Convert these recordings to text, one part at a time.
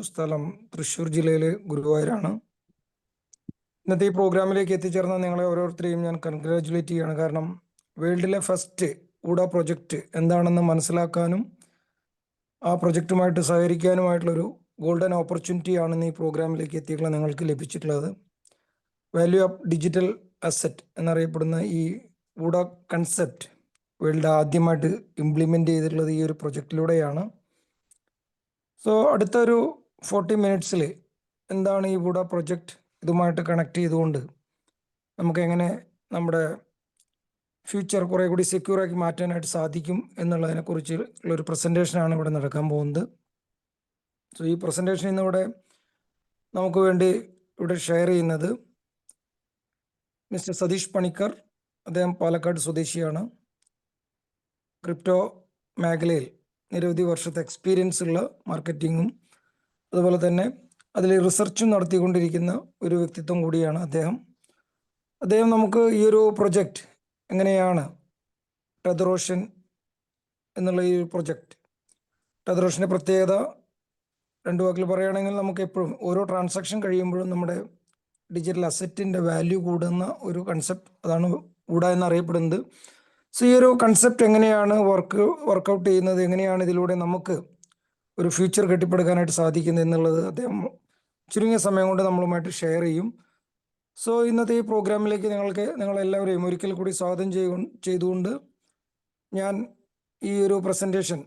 സ്ഥലം തൃശ്ശൂർ ജില്ലയിലെ ഗുരുവായൂരാണ്. ഇന്നത്തെ ഈ പ്രോഗ്രാമിലേക്ക് എത്തിച്ചേർന്ന നിങ്ങളെ ഓരോരുത്തരെയും ഞാൻ കൺഗ്രാജുലേറ്റ് ചെയ്യുകയാണ്. കാരണം വേൾഡിലെ ഫസ്റ്റ് ഊഡ പ്രൊജക്റ്റ് എന്താണെന്ന് മനസ്സിലാക്കാനും ആ പ്രൊജക്റ്റുമായിട്ട് സഹകരിക്കാനുമായിട്ടുള്ളൊരു ഗോൾഡൻ ഓപ്പർച്യൂണിറ്റിയാണ് ഇന്ന് ഈ പ്രോഗ്രാമിലേക്ക് എത്തിയിട്ടുള്ള നിങ്ങൾക്ക് ലഭിച്ചിട്ടുള്ളത്. വാല്യൂ ഓഫ് ഡിജിറ്റൽ അസറ്റ് എന്നറിയപ്പെടുന്ന ഈ ഊഡ കൺസെപ്റ്റ് വേൾഡ് ആദ്യമായിട്ട് ഇംപ്ലിമെൻ്റ് ചെയ്തിട്ടുള്ളത് ഈ ഒരു പ്രൊജക്റ്റിലൂടെയാണ്. സോ അടുത്തൊരു 40 മിനിറ്റ്സിൽ എന്താണ് ഈ വുഡ പ്രൊജക്റ്റ്, ഇതുമായിട്ട് കണക്ട് ചെയ്തുകൊണ്ട് നമുക്ക് എങ്ങനെ നമ്മുടെ ഫ്യൂച്ചർ കുറേ കൂടി സെക്യൂറാക്കി മാറ്റാനായിട്ട് സാധിക്കും എന്നുള്ളതിനെക്കുറിച്ച് ഉള്ളൊരു പ്രസൻറ്റേഷനാണ് ഇവിടെ നടക്കാൻ പോകുന്നത്. സോ ഈ പ്രസൻറ്റേഷൻ ഇന്നിവിടെ നമുക്ക് വേണ്ടി ഇവിടെ ഷെയർ ചെയ്യുന്നത് മിസ്റ്റർ സതീഷ് പണിക്കർ. അദ്ദേഹം പാലക്കാട് സ്വദേശിയാണ്. ക്രിപ്റ്റോ മേഖലയിൽ നിരവധി വർഷത്തെ എക്സ്പീരിയൻസ് ഉള്ള മാർക്കറ്റിങ്ങും അതുപോലെ തന്നെ അതിൽ റിസർച്ചും നടത്തിക്കൊണ്ടിരിക്കുന്ന ഒരു വ്യക്തിത്വം കൂടിയാണ് അദ്ദേഹം നമുക്ക് ഈ ഒരു പ്രൊജക്റ്റ് എങ്ങനെയാണ് ടെതറോഷൻ എന്നുള്ള ഈ ടെതറോഷൻ്റെ പ്രത്യേകത രണ്ട് വാക്കിൽ പറയുകയാണെങ്കിൽ, നമുക്ക് എപ്പോഴും ഓരോ ട്രാൻസാക്ഷൻ കഴിയുമ്പോഴും നമ്മുടെ ഡിജിറ്റൽ അസറ്റിൻ്റെ വാല്യൂ കൂടുന്ന ഒരു കൺസെപ്റ്റ്, അതാണ് ഊഡ എന്നറിയപ്പെടുന്നത്. സോ ഈ ഒരു കൺസെപ്റ്റ് എങ്ങനെയാണ് വർക്കൗട്ട് ചെയ്യുന്നത്, എങ്ങനെയാണ് ഇതിലൂടെ നമുക്ക് ഒരു ഫ്യൂച്ചർ കെട്ടിപ്പടുക്കാനായിട്ട് സാധിക്കുന്നത് എന്നുള്ളത് അദ്ദേഹം ചുരുങ്ങിയ സമയം കൊണ്ട് നമ്മളുമായിട്ട് ഷെയർ ചെയ്യും. സോ ഇന്നത്തെ ഈ പ്രോഗ്രാമിലേക്ക് നിങ്ങളെല്ലാവരെയും ഒരിക്കൽ കൂടി സ്വാഗതം ചെയ്തുകൊണ്ട് ഞാൻ ഈ ഒരു പ്രസൻറ്റേഷൻ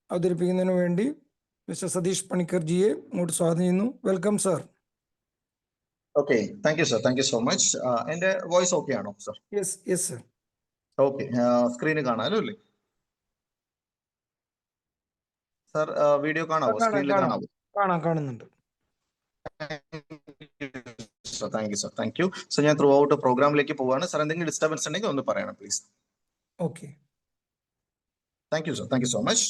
അവതരിപ്പിക്കുന്നതിന് വേണ്ടി മിസ്റ്റർ സതീഷ് പണിക്കർ ജിയെ ഇങ്ങോട്ട് സ്വാഗതം ചെയ്യുന്നു. Welcome sir. Okay, thank you sir, thank you so much. എൻ്റെ വോയിസ് ഓക്കെ ആണോ sir? Yes sir. Okay, screen കാണാമല്ലോ അല്ലേ സർ? വീഡിയോ കാണാവോ? സ്ക്രീനിൽ കാണാവോ? കാണുന്നുണ്ട്. Thank you sir, thank you. So ഞാൻ ത്രൂ ഔട്ട് പ്രോഗ്രാമിലേക്ക് പോവാണ്. സർ എന്തെങ്കിലും ഡിസ്റ്റർബൻസ് ഉണ്ടെങ്കിൽ ഒന്ന് പറയണം please. Okay, thank you sir, thank you so much.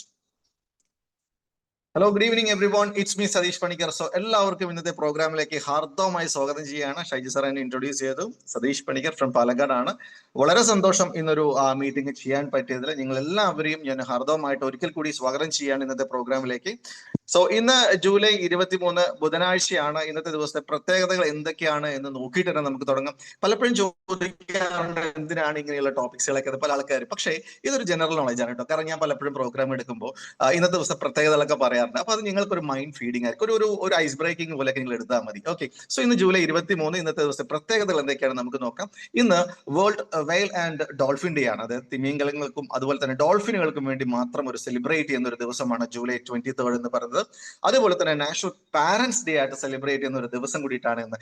Hello, good evening everyone, it's me Satish Panicker. So എല്ലാവർക്കും ഇന്നത്തെ പ്രോഗ്രാമിലേക്ക് ഹാർദവമായി സ്വാഗതം ചെയ്യുകയാണ്. ഷൈജി സാർ എന്നെ ഇൻട്രൊഡ്യൂസ് ചെയ്തു. സതീഷ് പണിക്കർ ഫ്രം പാലക്കാടാണ്. വളരെ സന്തോഷം ഇന്നൊരു മീറ്റിംഗ് ചെയ്യാൻ പറ്റിയതിൽ. നിങ്ങൾ എല്ലാവരെയും ഞാൻ ഹാർദവമായിട്ട് ഒരിക്കൽ കൂടി സ്വാഗതം ചെയ്യാണ് ഇന്നത്തെ പ്രോഗ്രാമിലേക്ക്. സോ ഇന്ന് ജൂലൈ 23 ബുധനാഴ്ചയാണ്. ഇന്നത്തെ ദിവസത്തെ പ്രത്യേകതകൾ എന്തൊക്കെയാണ് എന്ന് നോക്കിയിട്ട് തന്നെ നമുക്ക് തുടങ്ങാം. പലപ്പോഴും ചോദിക്കാറുണ്ട് എന്തിനാണ് ഇങ്ങനെയുള്ള ടോപ്പിക്സുകളൊക്കെ പല ആൾക്കാർ. പക്ഷേ ഇതൊരു ജനറൽ നോളജ് ആണ് കേട്ടോ. കാരണം ഞാൻ പലപ്പോഴും പ്രോഗ്രാം എടുക്കുമ്പോൾ ഇന്നത്തെ ദിവസത്തെ പ്രത്യേകതകളൊക്കെ പറയാറുണ്ട്. അപ്പൊ അത് നിങ്ങൾക്കൊരു മൈൻഡ് ഫീഡിംഗ് ആയിരിക്കും, ഒരു ഐസ് ബ്രേക്കിംഗ് പോലെയൊക്കെ നിങ്ങൾ എടുത്താൽ മതി. ഓക്കെ, സോ ഇന്ന് ജൂലൈ 23, ഇന്നത്തെ ദിവസത്തെ പ്രത്യേകതകൾ എന്തൊക്കെയാണ് നമുക്ക് നോക്കാം. ഇന്ന് വേൾഡ് വെയിൽ ആൻഡ് ഡോൾഫിൻ ഡേ ആണ്. അത് തിമിംഗലങ്ങൾക്കും അതുപോലെ തന്നെ ഡോൾഫിനുകൾക്കും വേണ്ടി മാത്രം ഒരു സെലിബ്രേറ്റ് ചെയ്യുന്ന ഒരു ദിവസമാണ് ജൂലൈ 23 എന്ന് പറയുന്നത്. അതുപോലെ തന്നെ നാഷണൽ പാരന്റ്സ് ഡേ ആയിട്ട് സെലിബ്രേറ്റ് ചെയ്യുന്ന ഒരു ദിവസം കൂടിയിട്ടാണ് ഇന്ന്.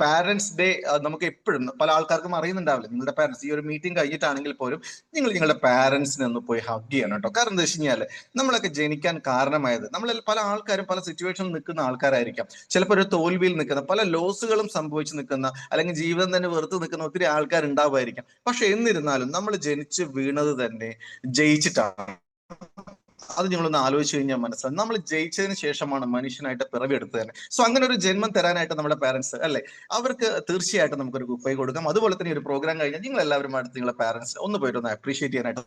പാരന്റ്സ് ഡേ നമുക്ക് എപ്പോഴും പല ആൾക്കാർക്കും അറിയുന്നുണ്ടാവില്ല. നിങ്ങളുടെ പാരന്റ്സ് ഈ ഒരു മീറ്റിംഗ് കഴിഞ്ഞിട്ടാണെങ്കിൽ പോലും നിങ്ങളുടെ പാരന്റ്സിനെ ഒന്ന് പോയി ഹഗ് ചെയ്യണം കേട്ടോ. കാരണം എന്താ വെച്ച് കഴിഞ്ഞാൽ നമ്മളൊക്കെ ജനിക്കാൻ കാരണമായത്, നമ്മളിൽ പല ആൾക്കാരും പല സിറ്റുവേഷനിൽ നിൽക്കുന്ന ആൾക്കാരായിരിക്കാം. ചിലപ്പോൾ ഒരു തോൽവിയിൽ നിൽക്കുന്ന, പല ലോസുകളും സംഭവിച്ച് നിൽക്കുന്ന, അല്ലെങ്കിൽ ജീവിതം തന്നെ വെറുത്ത് നിൽക്കുന്ന ഒത്തിരി ആൾക്കാർ ഉണ്ടാവുമായിരിക്കാം. പക്ഷെ എന്നിരുന്നാലും നമ്മൾ ജനിച്ച് വീണത് തന്നെ ജയിച്ചിട്ടാണ്. അത് നിങ്ങളൊന്ന് ആലോചിച്ച് കഴിഞ്ഞാൽ മനസ്സിലാവും. നമ്മൾ ജയിച്ചതിന് ശേഷമാണ് മനുഷ്യനായിട്ട് പിറവിയെടുത്തത് തന്നെ. സോ അങ്ങനെ ഒരു ജന്മം തരാനായിട്ട് നമ്മുടെ പാരന്റ്സ് അല്ലെ, അവർക്ക് തീർച്ചയായിട്ടും നമുക്കൊരു കുപ്പൈ കൊടുക്കാം. അതുപോലെ തന്നെ ഒരു പ്രോഗ്രാം കഴിഞ്ഞാൽ നിങ്ങൾ എല്ലാവരും അടുത്ത് നിങ്ങളുടെ പാരന്റ്സ് ഒന്ന് പോയിട്ട് ഒന്ന് അപ്രീഷിയേറ്റ് ചെയ്യാനായിട്ട്.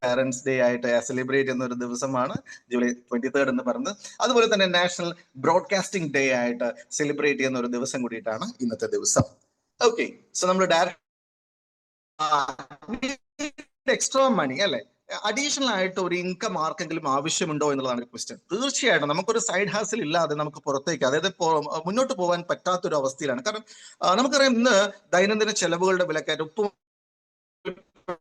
പാരന്റ്സ് ഡേ ആയിട്ട് സെലിബ്രേറ്റ് ചെയ്യുന്ന ഒരു ദിവസമാണ് ജൂലൈ 23 എന്ന് പറയുന്നത്. അതുപോലെ തന്നെ നാഷണൽ ബ്രോഡ്കാസ്റ്റിംഗ് ഡേ ആയിട്ട് സെലിബ്രേറ്റ് ചെയ്യുന്ന ഒരു ദിവസം കൂടിയിട്ടാണ് ഇന്നത്തെ ദിവസം. ഓക്കെ, സോ നമ്മൾ ഡയറക്റ്റ് എക്സ്ട്രാ മണി അല്ലെ, അഡീഷണൽ ആയിട്ട് ഒരു ഇൻകം ആർക്കെങ്കിലും ആവശ്യമുണ്ടോ എന്നുള്ളതാണ് ക്വസ്റ്റ്യൻ. തീർച്ചയായിട്ടും നമുക്കൊരു സൈഡ് ഹാസിൽ ഇല്ലാതെ നമുക്ക് പുറത്തേക്ക്, അതായത് മുന്നോട്ട് പോകാൻ പറ്റാത്തൊരു അവസ്ഥയിലാണ്. കാരണം നമുക്കറിയാം ഇന്ന് ദൈനംദിന ചെലവുകളുടെ വിലക്കയറ്റം, ഉപ്പ്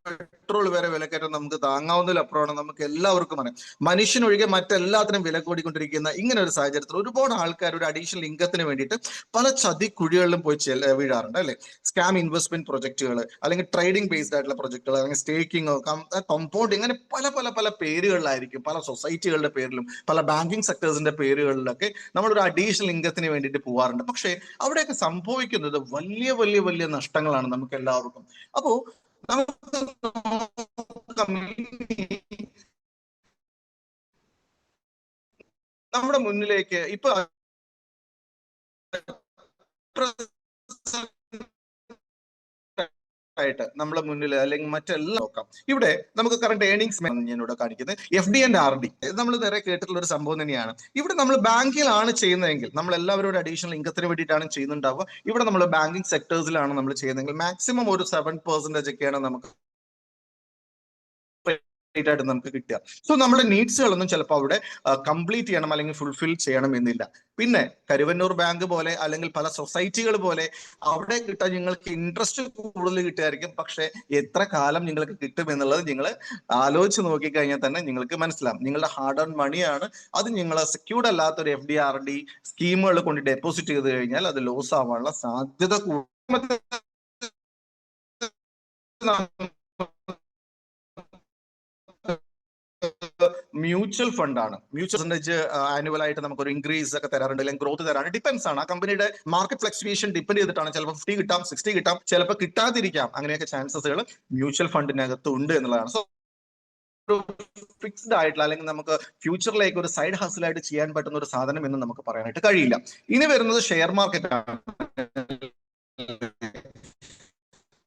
പെട്രോൾ വരെ വിലക്കയറ്റം നമുക്ക് താങ്ങാവുന്നതിലപ്പുറമാണ്. നമുക്ക് എല്ലാവർക്കും അറിയാം. മനുഷ്യനൊഴികെ മറ്റെല്ലാത്തിനും വില കൂടിക്കൊണ്ടിരിക്കുന്ന ഇങ്ങനെ ഒരു സാഹചര്യത്തിൽ ഒരുപാട് ആൾക്കാർ ഒരു അഡീഷണൽ ഇൻകത്തിന് വേണ്ടിയിട്ട് പല ചതിക്കുഴികളിലും പോയി വീഴാറുണ്ട് അല്ലെ. സ്കാം ഇൻവെസ്റ്റ്മെന്റ് പ്രൊജക്ടുകൾ, അല്ലെങ്കിൽ ട്രേഡിംഗ് ബേസ്ഡ് ആയിട്ടുള്ള പ്രൊജക്ടുകൾ, അല്ലെങ്കിൽ സ്റ്റേക്കിംഗ്, കമ്പൗണ്ടിങ്, അങ്ങനെ പല പല പല പേരുകളിലായിരിക്കും. പല സൊസൈറ്റികളുടെ പേരിലും പല ബാങ്കിങ് സെക്ടേഴ്സിന്റെ പേരുകളിലൊക്കെ നമ്മളൊരു അഡീഷണൽ ഇൻകത്തിന് വേണ്ടിയിട്ട് പോവാറുണ്ട്. പക്ഷേ അവിടെയൊക്കെ സംഭവിക്കുന്നത് വലിയ വലിയ വലിയ നഷ്ടങ്ങളാണ് നമുക്ക് എല്ലാവർക്കും. അപ്പോ നമ്മുടെ മുന്നിലേക്ക് ഇപ്പൊ ആയിട്ട് നമ്മളെ മുന്നിൽ അല്ലെങ്കിൽ മറ്റെല്ലാം നോക്കാം. ഇവിടെ നമുക്ക് കറണ്ട് ഏണിങ്സ് ഞാനിവിടെ കാണിക്കുന്നത് FD ആൻഡ് RD. നമ്മൾ നേരെ കേട്ടിട്ടുള്ള ഒരു സംഭവം തന്നെയാണ്. ഇവിടെ നമ്മൾ ബാങ്കിലാണ് ചെയ്യുന്നതെങ്കിൽ, നമ്മൾ എല്ലാവരും അഡീഷണൽ ഇൻകത്തിന് വേണ്ടിയിട്ടാണ് ചെയ്യുന്നുണ്ടാവുക. ഇവിടെ നമ്മൾ ബാങ്കിങ് സെക്ടേഴ്സിലാണ് നമ്മൾ ചെയ്യുന്നതെങ്കിൽ മാക്സിമം ഒരു 7% ഒക്കെയാണ് നമുക്ക് ആയിട്ട് നമുക്ക് കിട്ടുക. സോ നമ്മുടെ നീഡ്സുകളൊന്നും ചിലപ്പോൾ അവിടെ കംപ്ലീറ്റ് ചെയ്യണം അല്ലെങ്കിൽ ഫുൾഫിൽ ചെയ്യണം എന്നില്ല. പിന്നെ കരുവന്നൂർ ബാങ്ക് പോലെ അല്ലെങ്കിൽ പല സൊസൈറ്റികൾ പോലെ അവിടെ കിട്ടാൻ നിങ്ങൾക്ക് ഇൻട്രസ്റ്റ് കൂടുതൽ കിട്ടുമായിരിക്കും. പക്ഷെ എത്ര കാലം നിങ്ങൾക്ക് കിട്ടും എന്നുള്ളത് നിങ്ങൾ ആലോചിച്ച് നോക്കിക്കഴിഞ്ഞാൽ തന്നെ നിങ്ങൾക്ക് മനസ്സിലാവും. നിങ്ങളുടെ ഹാർഡ് ഏൺ മണിയാണ്. അത് നിങ്ങൾ സെക്യൂർഡ് അല്ലാത്ത ഒരു FD RD സ്കീമുകൾ കൊണ്ട് ഡെപ്പോസിറ്റ് ചെയ്ത് കഴിഞ്ഞാൽ അത് ലോസ് ആവാനുള്ള സാധ്യത കൂടുതൽ. മ്യൂച്വൽ ഫണ്ടാണ്. മ്യൂച്വൽ പെർസെന്റേജ് ആനുവൽ ആയിട്ട് നമുക്ക് ഒരു ഇൻക്രീസ് ഒക്കെ തരാറുണ്ട്, അല്ലെങ്കിൽ ഗ്രോത്ത് തരാറുണ്ട്. ഡിപ്പെൻസ് ആണ് ആ കമ്പനിയുടെ മാർക്കറ്റ് ഫ്ലക്ച്വേഷൻ ഡിപ്പെൻഡ് ചെയ്തിട്ടാണ്. ചിലപ്പോൾ 50 കിട്ടാം, 60 കിട്ടാം, ചിലപ്പോൾ കിട്ടാതിരിക്കാം. അങ്ങനെയൊക്കെ ചാൻസസുകൾ മ്യൂച്വൽ ഫണ്ടിനകത്ത് ഉണ്ട് എന്നുള്ളതാണ്. സോ ഫിക്സ്ഡ് ആയിട്ടുള്ള അല്ലെങ്കിൽ നമുക്ക് ഫ്യൂച്ചറിലേക്ക് ഒരു സൈഡ് ഹസിലായിട്ട് ചെയ്യാൻ പറ്റുന്ന ഒരു സാധനം എന്ന് നമുക്ക് പറയാനായിട്ട് കഴിയില്ല. ഇനി വരുന്നത് ഷെയർ മാർക്കറ്റ് ആണ്.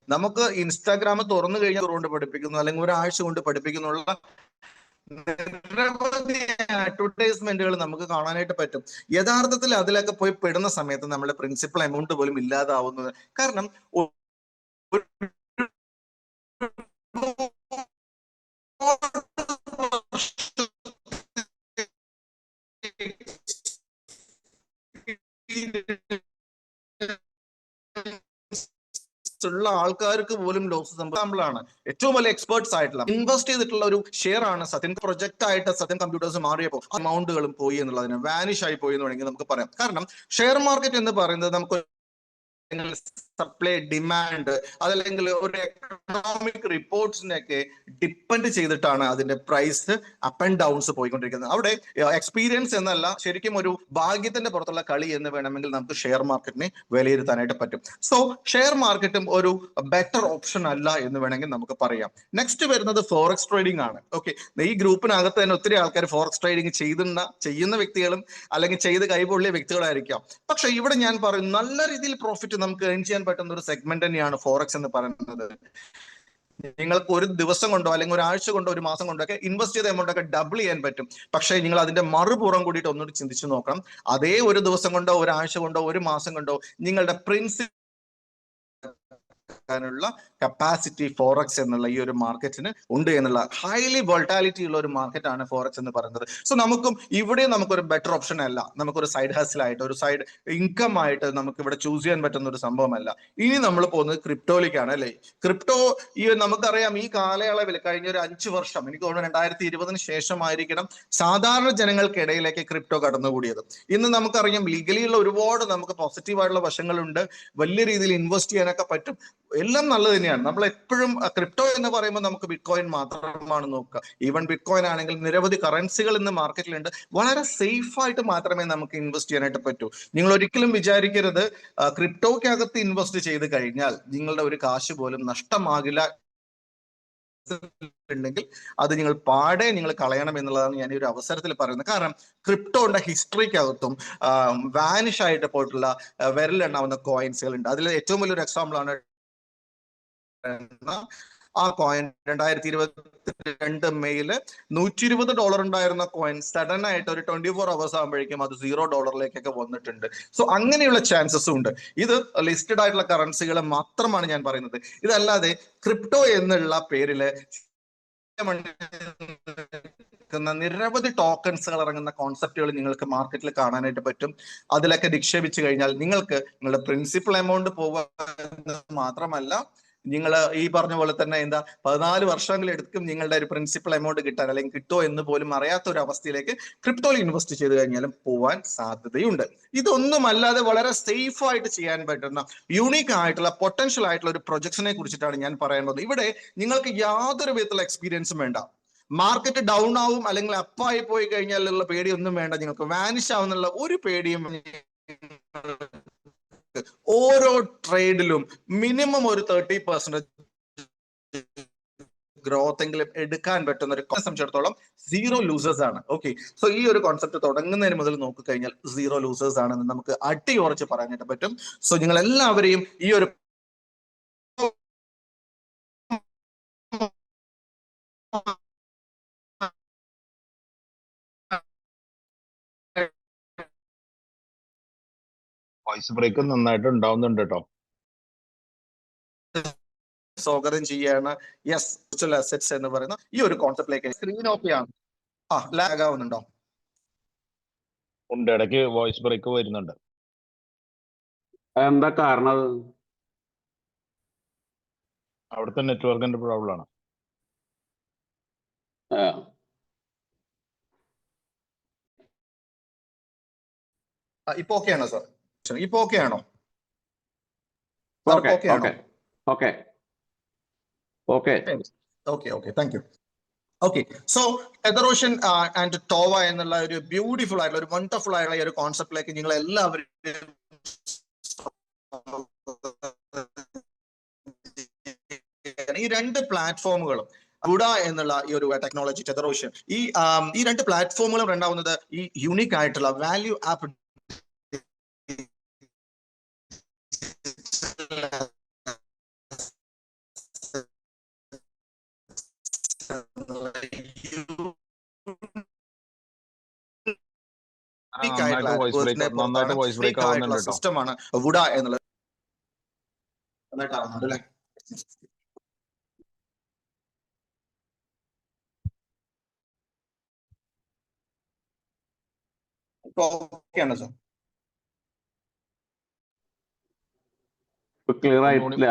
നമുക്ക് ഇൻസ്റ്റാഗ്രാം തുറന്നു കഴിഞ്ഞാൽ കൊണ്ട് പഠിപ്പിക്കുന്നു, അല്ലെങ്കിൽ ഒരാഴ്ച കൊണ്ട് പഠിപ്പിക്കുന്നുള്ള നിരവധി അഡ്വർടൈസ്മെന്റുകൾ നമുക്ക് കാണാനായിട്ട് പറ്റും. യഥാർത്ഥത്തിൽ അതിലൊക്കെ പോയി പെടുന്ന സമയത്ത് നമ്മുടെ പ്രിൻസിപ്പൽ എമൗണ്ട് പോലും ഇല്ലാതാവുന്നത്. കാരണം ഉള്ള ആൾക്കാർക്ക് പോലും ലോസ് സംഭവമാണ്. ഏറ്റവും വലിയ എക്സ്പേർട്സ് ആയിട്ടുള്ള ഇൻവെസ്റ്റ് ചെയ്തിട്ടുള്ള ഒരു ഷെയർ ആണ് സത്യൻ പ്രൊജക്ട് ആയിട്ട് സത്യൻ കമ്പ്യൂട്ടേഴ്സ് മാറിയപ്പോൾ അമൗണ്ടുകളും പോയി എന്നുള്ളതിന് വാനിഷ് ആയി പോയി എന്ന് വേണമെങ്കിൽ നമുക്ക് പറയാം. കാരണം ഷെയർ മാർക്കറ്റ് എന്ന് പറയുന്നത് നമുക്ക് സപ്ലൈ ഡിമാൻഡ് അതല്ലെങ്കിൽ ഒരു എക്കണോമിക് റിപ്പോർട്ട്സിനെയൊക്കെ ഡിപ്പെൻഡ് ചെയ്തിട്ടാണ് അതിന്റെ പ്രൈസ് അപ്പ് ആൻഡ് ഡൗൺസ് പോയിക്കൊണ്ടിരിക്കുന്നത്. അവിടെ എക്സ്പീരിയൻസ് എന്നല്ല, ശരിക്കും ഒരു ഭാഗ്യത്തിന്റെ പുറത്തുള്ള കളി എന്ന് വേണമെങ്കിൽ നമുക്ക് ഷെയർ മാർക്കറ്റിനെ വിലയിരുത്താനായിട്ട് പറ്റും. സോ ഷെയർ മാർക്കറ്റും ഒരു ബെറ്റർ ഓപ്ഷൻ അല്ല എന്ന് വേണമെങ്കിൽ നമുക്ക് പറയാം. നെക്സ്റ്റ് വരുന്നത് ഫോറക്സ് ട്രേഡിംഗ് ആണ്. ഓക്കെ, ഈ ഗ്രൂപ്പിനകത്ത് തന്നെ ഒത്തിരി ആൾക്കാർ ഫോറക്സ് ട്രേഡിംഗ് ചെയ്യുന്ന വ്യക്തികളും അല്ലെങ്കിൽ ചെയ്ത് കൈപൊള്ളിയ വ്യക്തികളായിരിക്കാം. പക്ഷെ ഇവിടെ ഞാൻ പറയും, നല്ല രീതിയിൽ പ്രോഫിറ്റ് നമുക്ക് ഏൺ ചെയ്യാൻ പറ്റുന്ന ഒരു സെഗ്മെന്റ് തന്നെയാണ് ഫോറക്സ് എന്ന് പറയുന്നത്. നിങ്ങൾക്ക് ഒരു ദിവസം കൊണ്ടോ അല്ലെങ്കിൽ ഒരാഴ്ച കൊണ്ടോ ഒരു മാസം കൊണ്ടോ ഒക്കെ ഇൻവെസ്റ്റ് ചെയ്ത എമൗണ്ട് ഒക്കെ ഡബിൾ ചെയ്യാൻ പറ്റും. പക്ഷേ നിങ്ങൾ അതിന്റെ മറുപുറം കൂടിയിട്ട് ഒന്നുകൂടി ചിന്തിച്ചു നോക്കണം. അതേ ഒരു ദിവസം കൊണ്ടോ ഒരാഴ്ച കൊണ്ടോ ഒരു മാസം കൊണ്ടോ നിങ്ങളുടെ പ്രിൻസിപ്പൽ ാനുള്ള കപ്പാസിറ്റി ഫോറക്സ് എന്നുള്ള ഈ ഒരു മാർക്കറ്റിന് ഉണ്ട് എന്നുള്ള ഹൈലി വോൾട്ടാലിറ്റി ഉള്ള ഒരു മാർക്കറ്റ് ആണ് ഫോറക്സ് എന്ന് പറയുന്നത്. സോ ഇവിടെ നമുക്കൊരു ബെറ്റർ ഓപ്ഷൻ അല്ല, നമുക്കൊരു സൈഡ് ഹസിലായിട്ട് ഒരു സൈഡ് ഇൻകം ആയിട്ട് നമുക്ക് ഇവിടെ ചൂസ് ചെയ്യാൻ പറ്റുന്ന ഒരു സംഭവമല്ല. ഇനി നമ്മൾ പോകുന്നത് ക്രിപ്റ്റോയിലേക്കാണ് അല്ലേ. ക്രിപ്റ്റോ നമുക്കറിയാം, ഈ കാലയളവിൽ കഴിഞ്ഞ ഒരു 5 വർഷം, എനിക്ക് തോന്നുന്നു 2020 ശേഷമായിരിക്കണം സാധാരണ ജനങ്ങൾക്കിടയിലേക്ക് ക്രിപ്റ്റോ കടന്നുകൂടിയത്. ഇന്ന് നമുക്കറിയാം ലീഗലിയുള്ള ഒരുപാട് നമുക്ക് പോസിറ്റീവായിട്ടുള്ള വശങ്ങളുണ്ട്. വലിയ രീതിയിൽ ഇൻവെസ്റ്റ് ചെയ്യാനൊക്കെ പറ്റും. എല്ലാം നല്ലത് തന്നെയാണ്. നമ്മൾ എപ്പോഴും ക്രിപ്റ്റോ എന്ന് പറയുമ്പോൾ നമുക്ക് ബിറ്റ്കോയിൻ മാത്രമാണ് നോക്കുക. ഈവൻ ബിറ്റ്കോയിൻ ആണെങ്കിൽ നിരവധി കറൻസികൾ ഇന്ന് മാർക്കറ്റിലുണ്ട്. വളരെ സേഫ് ആയിട്ട് മാത്രമേ നമുക്ക് ഇൻവെസ്റ്റ് ചെയ്യാനായിട്ട് പറ്റൂ. നിങ്ങൾ ഒരിക്കലും വിചാരിക്കരുത് ക്രിപ്റ്റോക്കകത്ത് ഇൻവെസ്റ്റ് ചെയ്ത് കഴിഞ്ഞാൽ നിങ്ങളുടെ ഒരു കാശ് പോലും നഷ്ടമാകില്ല ഉണ്ടെങ്കിൽ അത് നിങ്ങൾ കളയണം എന്നുള്ളതാണ് ഞാൻ ഈ ഒരു അവസരത്തിൽ പറയുന്നത്. കാരണം ക്രിപ്റ്റോയുടെ ഹിസ്റ്ററിക്കകത്തും വാനിഷ് ആയിട്ട് പോയിട്ടുള്ള വിരലെണ്ണാവുന്ന കോയിൻസുകൾ ഉണ്ട്. അതിൽ ഏറ്റവും വലിയൊരു എക്സാമ്പിൾ ആണ് ആ കോയിൻ 2022 മെയില് $120 ഉണ്ടായിരുന്ന കോയിൻ സഡൻ ആയിട്ട് ഒരു 24 hours ആകുമ്പോഴേക്കും അത് $0 വന്നിട്ടുണ്ട്. സോ അങ്ങനെയുള്ള ചാൻസസും ഉണ്ട്. ഇത് ലിസ്റ്റഡ് ആയിട്ടുള്ള കറൻസികൾ മാത്രമാണ് ഞാൻ പറയുന്നത്. ഇതല്ലാതെ ക്രിപ്റ്റോ എന്നുള്ള പേരില് നിരവധി ടോക്കൺസുകൾ ഇറങ്ങുന്ന കോൺസെപ്റ്റുകൾ നിങ്ങൾക്ക് മാർക്കറ്റിൽ കാണാനായിട്ട് പറ്റും. അതിലൊക്കെ നിക്ഷേപിച്ചു കഴിഞ്ഞാൽ നിങ്ങൾക്ക് നിങ്ങളുടെ പ്രിൻസിപ്പൽ എമൗണ്ട് പോവുക മാത്രമല്ല, നിങ്ങൾ ഈ പറഞ്ഞ പോലെ തന്നെ 14 വർഷങ്ങൾ എടുക്കും നിങ്ങളുടെ ഒരു പ്രിൻസിപ്പൽ എമൗണ്ട് കിട്ടാൻ, അല്ലെങ്കിൽ കിട്ടോ എന്ന് പോലും അറിയാത്ത ഒരു അവസ്ഥയിലേക്ക് ക്രിപ്റ്റോയിൽ ഇൻവെസ്റ്റ് ചെയ്ത് കഴിഞ്ഞാലും പോവാൻ സാധ്യതയുണ്ട്. ഇതൊന്നും അല്ലാതെ വളരെ സേഫ് ആയിട്ട് ചെയ്യാൻ പറ്റുന്ന യൂണീക്ക് ആയിട്ടുള്ള പൊട്ടൻഷ്യൽ ആയിട്ടുള്ള ഒരു പ്രൊജക്ഷനെ കുറിച്ചിട്ടാണ് ഞാൻ പറയുന്നത്. ഇവിടെ നിങ്ങൾക്ക് യാതൊരു വിധത്തിലുള്ള എക്സ്പീരിയൻസും വേണ്ട. മാർക്കറ്റ് ഡൗൺ ആവും അല്ലെങ്കിൽ അപ്പായി പോയി കഴിഞ്ഞാലുള്ള പേടിയൊന്നും വേണ്ട. നിങ്ങൾക്ക് വാനിഷ് ആവുന്നുള്ള ഒരു പേടിയും ഓരോ ട്രേഡിലും മിനിമം ഒരു 30% ഗ്രോത്ത് എങ്കിലും എടുക്കാൻ പറ്റുന്ന ഒരു സംബന്ധിച്ചിടത്തോളം സീറോ ലൂസേഴ്സ് ആണ്. ഓക്കെ, സോ ഈ ഒരു കോൺസെപ്റ്റ് തുടങ്ങുന്നതിന് മുതൽ നോക്കിക്കഴിഞ്ഞാൽ സീറോ ലൂസേഴ്സ് ആണെന്ന് നമുക്ക് അടിയുറച്ച് പറയാനായിട്ട് പറ്റും. സോ നിങ്ങൾ എല്ലാവരെയും ഈ ഒരു വോയിസ് ബ്രേക്ക് നന്നായിട്ട് ഉണ്ടാവുന്നുണ്ട് കേട്ടോ. സ്വാഗതം ചെയ്യാണ്. യെസ്, വിർച്വൽ അസറ്റ്സ് എന്ന് പറയുന്ന ഈ ഒരു കോൺസെപ്റ്റിലേക്ക് സ്ക്രീൻ ഓഫ് ആണ്. ലാഗ് ആവുന്നുണ്ടോ? ഉണ്ട്, ഇടയ്ക്ക് വോയിസ് ബ്രേക്ക് വരുന്നുണ്ട്. എന്താ കാരണം അത്? അവിടുത്തെ നെറ്റ്വർക്കിന്റെ പ്രോബ്ലം ആണ്. ഇപ്പൊ ഓക്കെ ആണോ സാർ? ഇപ്പൊ ഓക്കെ ആണോ? Okay okay okay okay okay okay thank you. Okay, so ടെതറോഷൻ ആൻഡ് ടോവ എന്നുള്ള ഒരു ബ്യൂട്ടിഫുൾ ആയിട്ടുള്ള ഒരു വണ്ടർഫുൾ ആയിട്ടുള്ള ഈ ഒരു കോൺസെപ്റ്റിലേക്ക് നിങ്ങൾ എല്ലാവരും ഈ രണ്ട് പ്ലാറ്റ്ഫോമുകളും ഗുഡ എന്നുള്ള ഈ ഒരു ടെക്നോളജി ടെതറോഷൻ ഈ രണ്ട് പ്ലാറ്റ്ഫോമുകളും ഉണ്ടാവുന്നത് ഈ യൂണിക് ആയിട്ടുള്ള വാല്യൂ ആപ്പ് സിസ്റ്റമാണ് വുഡ എന്നുള്ളത്. അല്ലേ? ഓക്കെയാണോ സാർ? ക്ലിയർ ആയിട്ടില്ല.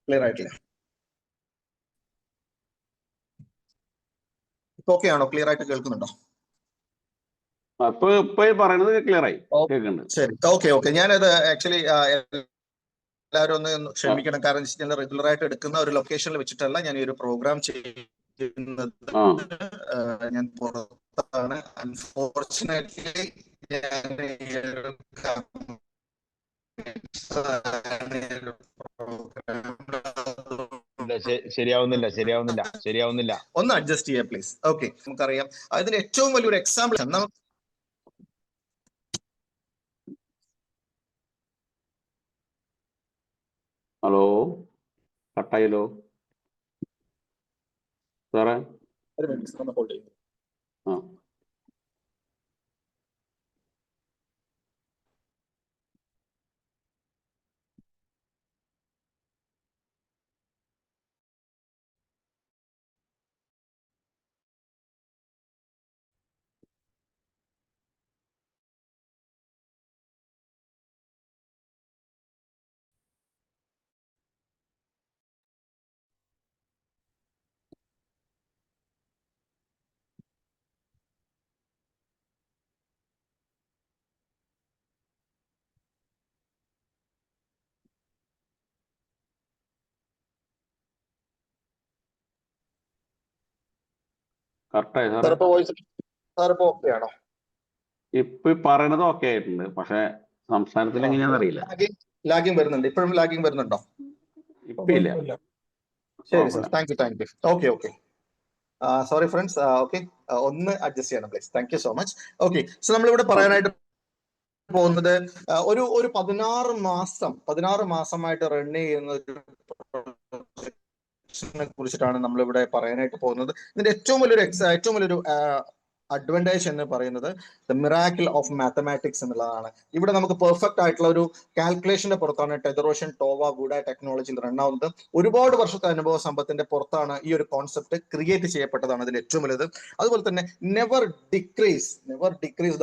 ക്ലിയർ ആയിട്ടില്ല. ഇപ്പൊ ഓക്കെ ആണോ? ക്ലിയർ ആയിട്ട് കേൾക്കുന്നുണ്ടോ? ഇപ്പൊ പറയുന്നത് ക്ലിയർ ആയി കേൾക്കുന്നുണ്ട്. ശരി, ഓക്കെ ഓക്കെ. ഞാനത് ആക്ച്വലി എല്ലാവരും ഒന്ന് ക്ഷമിക്കണം, കാരണം ഞാൻ റെഗുലർ ആയിട്ട് എടുക്കുന്ന ഒരു ലൊക്കേഷനിൽ വെച്ചിട്ടല്ല ഞാൻ ഈ ഒരു പ്രോഗ്രാം ചെയ്യുന്നത്. ഞാൻ പുറത്താണ്. അൺഫോർച്ചുനേറ്റ്ലി ശരിയാവുന്നില്ല. ഒന്ന് അഡ്ജസ്റ്റ് ചെയ്യാം പ്ലീസ്. ഓക്കെ, നമുക്കറിയാം അതിന്റെ ഏറ്റവും വലിയൊരു എക്സാമ്പിൾ ഹലോ, കട്ടായല്ലോ സാറേ. കറക്റ്റായി സാറേ. ഇപ്പൊ പറയണത് ഓക്കെ ആയിട്ടുണ്ട്, പക്ഷെ സംസാരത്തിൽ എങ്ങനെയാണെന്ന് അറിയില്ല. ലാഗിങ് വരുന്നുണ്ട്. ഇപ്പോഴും ലാഗിങ് വരുന്നുണ്ടോ? ഇപ്പൊ ഇല്ല. ശരി sir, thank you. Okay okay, sorry friends. Okay, ഒന്ന് അഡ്ജസ്റ്റ് ചെയ്യണം please. Thank you so much. Okay, so നമ്മളിവിടെ പറയാനായിട്ട് പോകുന്നത് ഒരു 16 മാസമായിട്ട് റൺ ചെയ്യുന്ന കുറിച്ചിട്ടാണ് നമ്മളിവിടെ പറയാനായിട്ട് പോകുന്നത്. ഇതിന്റെ ഏറ്റവും വലിയൊരു അഡ്വാൻറ്റേജ് എന്ന് പറയുന്നത് ദ മിറാക്കിൾ ഓഫ് മാത്തമാറ്റിക്സ് എന്നുള്ളതാണ്. ഇവിടെ നമുക്ക് പെർഫെക്റ്റ് ആയിട്ടുള്ള ഒരു കാൽക്കുലേഷന്റെ പുറത്താണ് ടെതറോഷൻ ടോവ ഗുഡ ടെക്നോളജിയിൽ റൺ ആവുന്നത്. ഒരുപാട് വർഷത്തെ അനുഭവ സമ്പത്തിന്റെ പുറത്താണ് ഈ ഒരു കോൺസെപ്റ്റ് ക്രിയേറ്റ് ചെയ്യപ്പെട്ടതാണ് അതിന്റെ ഏറ്റവും വലുത്. അതുപോലെ തന്നെ നെവർ ഡിക്രീസ്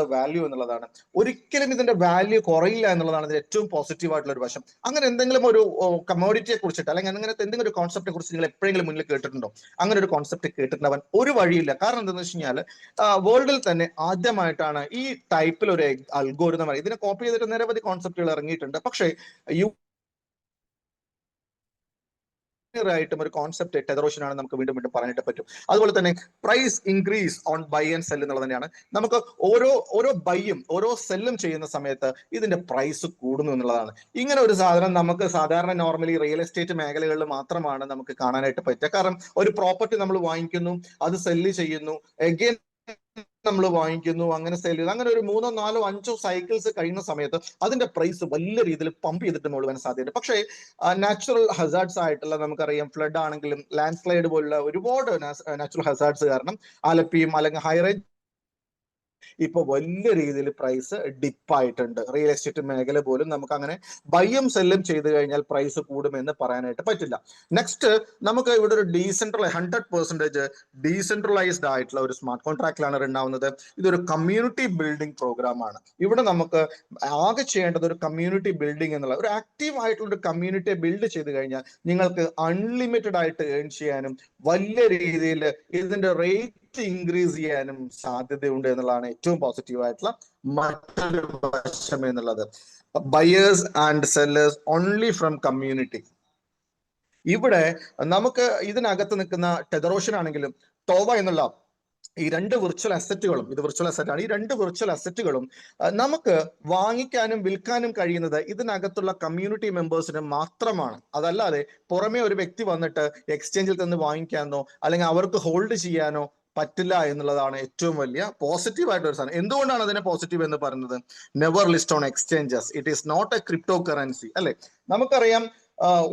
ദ വാല്യൂ എന്നുള്ളതാണ്. ഒരിക്കലും ഇതിന്റെ വാല്യൂ കുറയില്ല എന്നുള്ളതാണ് ഇതിന്റെ ഏറ്റവും പോസിറ്റീവ് ആയിട്ടുള്ള ഒരു വശം. അങ്ങനെ എന്തെങ്കിലും ഒരു കമ്മോഡിറ്റിയെ കുറിച്ചിട്ട് അല്ലെങ്കിൽ അങ്ങനത്തെ എന്തെങ്കിലും ഒരു കോൺസെപ്റ്റിനെ കുറിച്ച് നിങ്ങൾ എപ്പോഴെങ്കിലും മുന്നിൽ കേട്ടിട്ടുണ്ടോ? അങ്ങനെ ഒരു കോൺസെപ്റ്റ് കേട്ടിട്ടുണ്ടാവാൻ ഒരു വഴിയില്ല. കാരണം എന്താണെന്ന് വെച്ച് കഴിഞ്ഞാൽ വേൾഡിൽ തന്നെ ആദ്യമായിട്ടാണ് ഈ ടൈപ്പിൽ ഒരു അൽഗോരിതം. ഇതിനെ കോപ്പി ചെയ്തിട്ട് നിരവധി കോൺസെപ്റ്റുകൾ ഇറങ്ങിയിട്ടുണ്ട്. പക്ഷേ ആയിട്ടും ഒരു കോൺസെപ്റ്റ് ടെതറോഷൻ ആണ് നമുക്ക് വീണ്ടും പറയാനായിട്ട് പറ്റും. അതുപോലെ തന്നെ price increase on buy and sell എന്നുള്ളത് തന്നെയാണ്. നമുക്ക് ഓരോ ബൈയും ഓരോ സെല്ലും ചെയ്യുന്ന സമയത്ത് ഇതിന്റെ പ്രൈസ് കൂടുന്നു എന്നുള്ളതാണ്. ഇങ്ങനെ ഒരു സാധനം നമുക്ക് സാധാരണ നോർമലി റിയൽ എസ്റ്റേറ്റ് മേഖലകളിൽ മാത്രമാണ് നമുക്ക് കാണാനായിട്ട് പറ്റുക. കാരണം ഒരു പ്രോപ്പർട്ടി നമ്മൾ വാങ്ങിക്കുന്നു, അത് സെല്ല് ചെയ്യുന്നു, അഗൈൻ നമ്മൾ വാങ്ങിക്കുന്നു, അങ്ങനെ സെയിൽ ചെയ്യുന്നു, അങ്ങനെ ഒരു 3, 4, 5 സൈക്കിൾസ് കഴിയുന്ന സമയത്ത് അതിന്റെ പ്രൈസ് വലിയ രീതിയിൽ പമ്പ് ചെയ്തിട്ട് മുഴുവൻ സാധ്യത. പക്ഷേ നാച്ചുറൽ ഹസാർഡ്സ് ആയിട്ടുള്ള നമുക്കറിയാം, ഫ്ലഡ് ആണെങ്കിലും ലാൻഡ് സ്ലൈഡ് പോലുള്ള ഒരുപാട് നാച്ചുറൽ ഹസാർഡ്സ് കാരണം ആലപ്പിയും അല്ലെങ്കിൽ ഹൈറേഞ്ച് ഇപ്പൊ വലിയ രീതിയിൽ പ്രൈസ് ഡിപ്പായിട്ടുണ്ട്. റിയൽ എസ്റ്റേറ്റ് മേഖല പോലും നമുക്ക് അങ്ങനെ ബൈയും സെല്ലും ചെയ്ത് കഴിഞ്ഞാൽ പ്രൈസ് കൂടുമെന്ന് പറയാനായിട്ട് പറ്റില്ല. നെക്സ്റ്റ് നമുക്ക് ഇവിടെ ഒരു 100% ഡീസെൻട്രലൈസ്ഡ് ആയിട്ടുള്ള ഒരു സ്മാർട്ട് കോൺട്രാക്റ്റിലാണ് ഉണ്ടാവുന്നത്. ഇതൊരു കമ്മ്യൂണിറ്റി ബിൽഡിംഗ് പ്രോഗ്രാം ആണ്. ഇവിടെ നമുക്ക് ആകെ ചെയ്യേണ്ടത് ഒരു കമ്മ്യൂണിറ്റി ബിൽഡിംഗ് എന്നുള്ള ഒരു ആക്റ്റീവ് ആയിട്ടുള്ള ഒരു കമ്മ്യൂണിറ്റിയെ ബിൽഡ് ചെയ്ത് കഴിഞ്ഞാൽ നിങ്ങൾക്ക് അൺലിമിറ്റഡ് ആയിട്ട് ഏൺ ചെയ്യാനും വലിയ രീതിയിൽ ഇതിന്റെ റേറ്റ് ഇൻക്രീസ് ചെയ്യാനും സാധ്യതയുണ്ട് എന്നുള്ളതാണ് ഏറ്റവും പോസിറ്റീവ് ആയിട്ടുള്ള മറ്റൊരു വശം എന്നുള്ളത്. Buyers and sellers only from community. ഇവിടെ നമുക്ക് ഇതിനകത്ത് നിൽക്കുന്ന ടെതറോഷൻ ആണെങ്കിലും ടോവ എന്നുള്ള ഈ രണ്ട് വിർച്വൽ അസറ്റുകളും, ഇത് വിർച്വൽ അസറ്റ് ആണ്, ഈ രണ്ട് വിർച്വൽ അസറ്റുകളും നമുക്ക് വാങ്ങിക്കാനും വിൽക്കാനും കഴിയുന്നത് ഇതിനകത്തുള്ള കമ്മ്യൂണിറ്റി മെമ്പേഴ്സിന് മാത്രമാണ്. അതല്ലാതെ പുറമെ ഒരു വ്യക്തി വന്നിട്ട് എക്സ്ചേഞ്ചിൽ നിന്ന് വാങ്ങിക്കാനോ അല്ലെങ്കിൽ അവർക്ക് ഹോൾഡ് ചെയ്യാനോ പറ്റില്ല എന്നുള്ളതാണ് ഏറ്റവും വലിയ പോസിറ്റീവ് ആയിട്ട് ഒരു സാധനം. എന്തുകൊണ്ടാണ് അതിനെ പോസിറ്റീവ് എന്ന് പറയുന്നത്? Never list on exchanges, it is not a cryptocurrency, അല്ലെ? നമുക്കറിയാം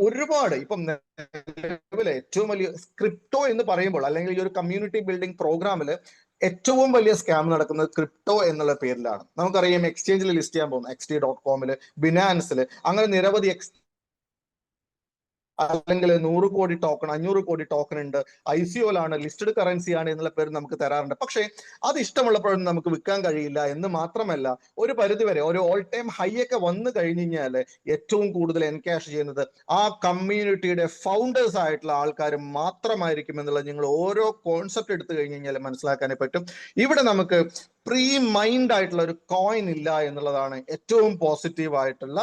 ഒരുപാട് ഇപ്പം ഏറ്റവും വലിയ ക്രിപ്റ്റോ എന്ന് പറയുമ്പോൾ അല്ലെങ്കിൽ ഈ ഒരു കമ്മ്യൂണിറ്റി ബിൽഡിംഗ് പ്രോഗ്രാമിൽ ഏറ്റവും വലിയ സ്കാം നടക്കുന്നത് ക്രിപ്റ്റോ എന്നുള്ള പേരിലാണ്. നമുക്കറിയാം എക്സ്ചേഞ്ചിൽ ലിസ്റ്റ് ചെയ്യാൻ പോകും, XT.com, ബിനാൻസിൽ, അങ്ങനെ നിരവധി അല്ലെങ്കിൽ 100 കോടി ടോക്കൺ, 500 കോടി ടോക്കൺ ഉണ്ട്, ICO-ലാണ്, ലിസ്റ്റഡ് കറൻസി ആണ് എന്നുള്ള പേര് നമുക്ക് തരാറുണ്ട്. പക്ഷേ അത് ഇഷ്ടമുള്ളപ്പോഴൊന്നും നമുക്ക് വിൽക്കാൻ കഴിയില്ല എന്ന് മാത്രമല്ല, ഒരു പരിധിവരെ ഒരു ഓൾ ടൈം ഹൈ ഒക്കെ വന്നു കഴിഞ്ഞു കഴിഞ്ഞാൽ ഏറ്റവും കൂടുതൽ എൻകാഷ് ചെയ്യുന്നത് ആ കമ്മ്യൂണിറ്റിയുടെ ഫൗണ്ടേഴ്സ് ആയിട്ടുള്ള ആൾക്കാർ മാത്രമായിരിക്കും എന്നുള്ളത് നിങ്ങൾ ഓരോ കോൺസെപ്റ്റ് എടുത്തു കഴിഞ്ഞു കഴിഞ്ഞാൽ മനസ്സിലാക്കാനേ പറ്റും. ഇവിടെ നമുക്ക് പ്രീ മൈൻഡ് ആയിട്ടുള്ള ഒരു കോയിൻ ഇല്ല എന്നുള്ളതാണ് ഏറ്റവും പോസിറ്റീവ് ആയിട്ടുള്ള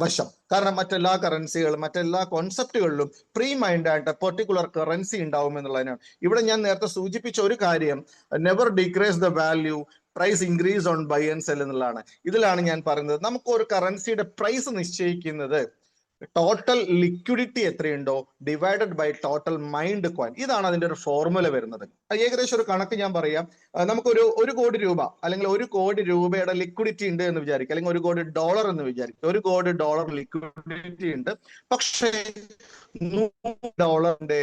വശം. കാരണം മറ്റെല്ലാ കറൻസികളും മറ്റെല്ലാ കോൺസെപ്റ്റുകളിലും പ്രീ മൈൻഡ് ആയിട്ട് പെർട്ടിക്കുലർ കറൻസി ഉണ്ടാവും എന്നുള്ളതിനാണ്. ഇവിടെ ഞാൻ നേരത്തെ സൂചിപ്പിച്ച ഒരു കാര്യം, never decrease the value, price increase on buy and sell എന്നുള്ളതാണ്. ഇതിലാണ് ഞാൻ പറയുന്നത്, നമുക്ക് ഒരു കറൻസിയുടെ പ്രൈസ് നിശ്ചയിക്കുന്നത് ടോട്ടൽ ലിക്വിഡിറ്റി എത്രയുണ്ടോ divided by total mind coin. ഇതാണ് അതിന്റെ ഒരു ഫോർമുല വരുന്നത്. ഏകദേശം ഒരു കണക്ക് ഞാൻ പറയാം. നമുക്കൊരു 1 കോടി രൂപ അല്ലെങ്കിൽ 1 കോടി രൂപയുടെ ലിക്വിഡിറ്റി ഉണ്ട് എന്ന് വിചാരിക്കുക, അല്ലെങ്കിൽ 1 കോടി ഡോളർ എന്ന് വിചാരിക്കുക. 1 കോടി ഡോളർ ലിക്വിഡിറ്റി ഉണ്ട്. പക്ഷേ $100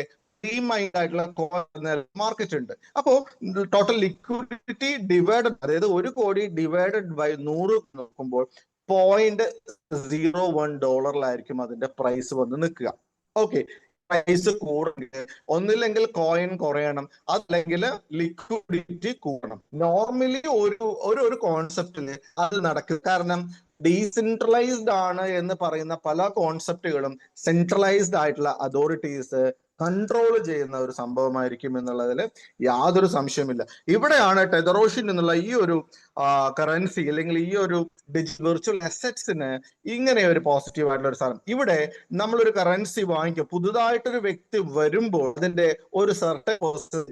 മൈൻഡ് ആയിട്ടുള്ള മാർക്കറ്റ് ഉണ്ട്. അപ്പോ ടോട്ടൽ ലിക്വിഡിറ്റി ഡിവൈഡഡ്, അതായത് 1 കോടി ഡിവൈഡഡ് ബൈ 100 നോക്കുമ്പോൾ $0.01 അതിന്റെ പ്രൈസ് വന്ന് നിൽക്കുക. ഓക്കെ, പ്രൈസ് കൂടണമെങ്കിൽ ഒന്നില്ലെങ്കിൽ കോയിൻ കുറയണം, അതല്ലെങ്കിൽ ലിക്വിഡിറ്റി കൂടണം. നോർമലി ഒരു കോൺസെപ്റ്റില് അത് നടക്കും. കാരണം ഡീസെൻട്രലൈസ്ഡ് ആണ് എന്ന് പറയുന്ന പല കോൺസെപ്റ്റുകളും സെൻട്രലൈസ്ഡ് ആയിട്ടുള്ള അതോറിറ്റീസ് കൺട്രോൾ ചെയ്യുന്ന ഒരു സംഭവമായിരിക്കും എന്നുള്ളതിൽ യാതൊരു സംശയമില്ല. ഇവിടെയാണ് ടെതറോഷൻ എന്നുള്ള ഈ ഒരു കറൻസി അല്ലെങ്കിൽ ഈ ഒരു വിർച്വൽ അസറ്റ്സിന് ഇങ്ങനെ ഒരു പോസിറ്റീവ് ആയിട്ടുള്ള ഒരു സാധനം. ഇവിടെ നമ്മളൊരു കറൻസി വാങ്ങിക്കും, പുതുതായിട്ടൊരു വ്യക്തി വരുമ്പോൾ അതിന്റെ ഒരു സർട്ടൻ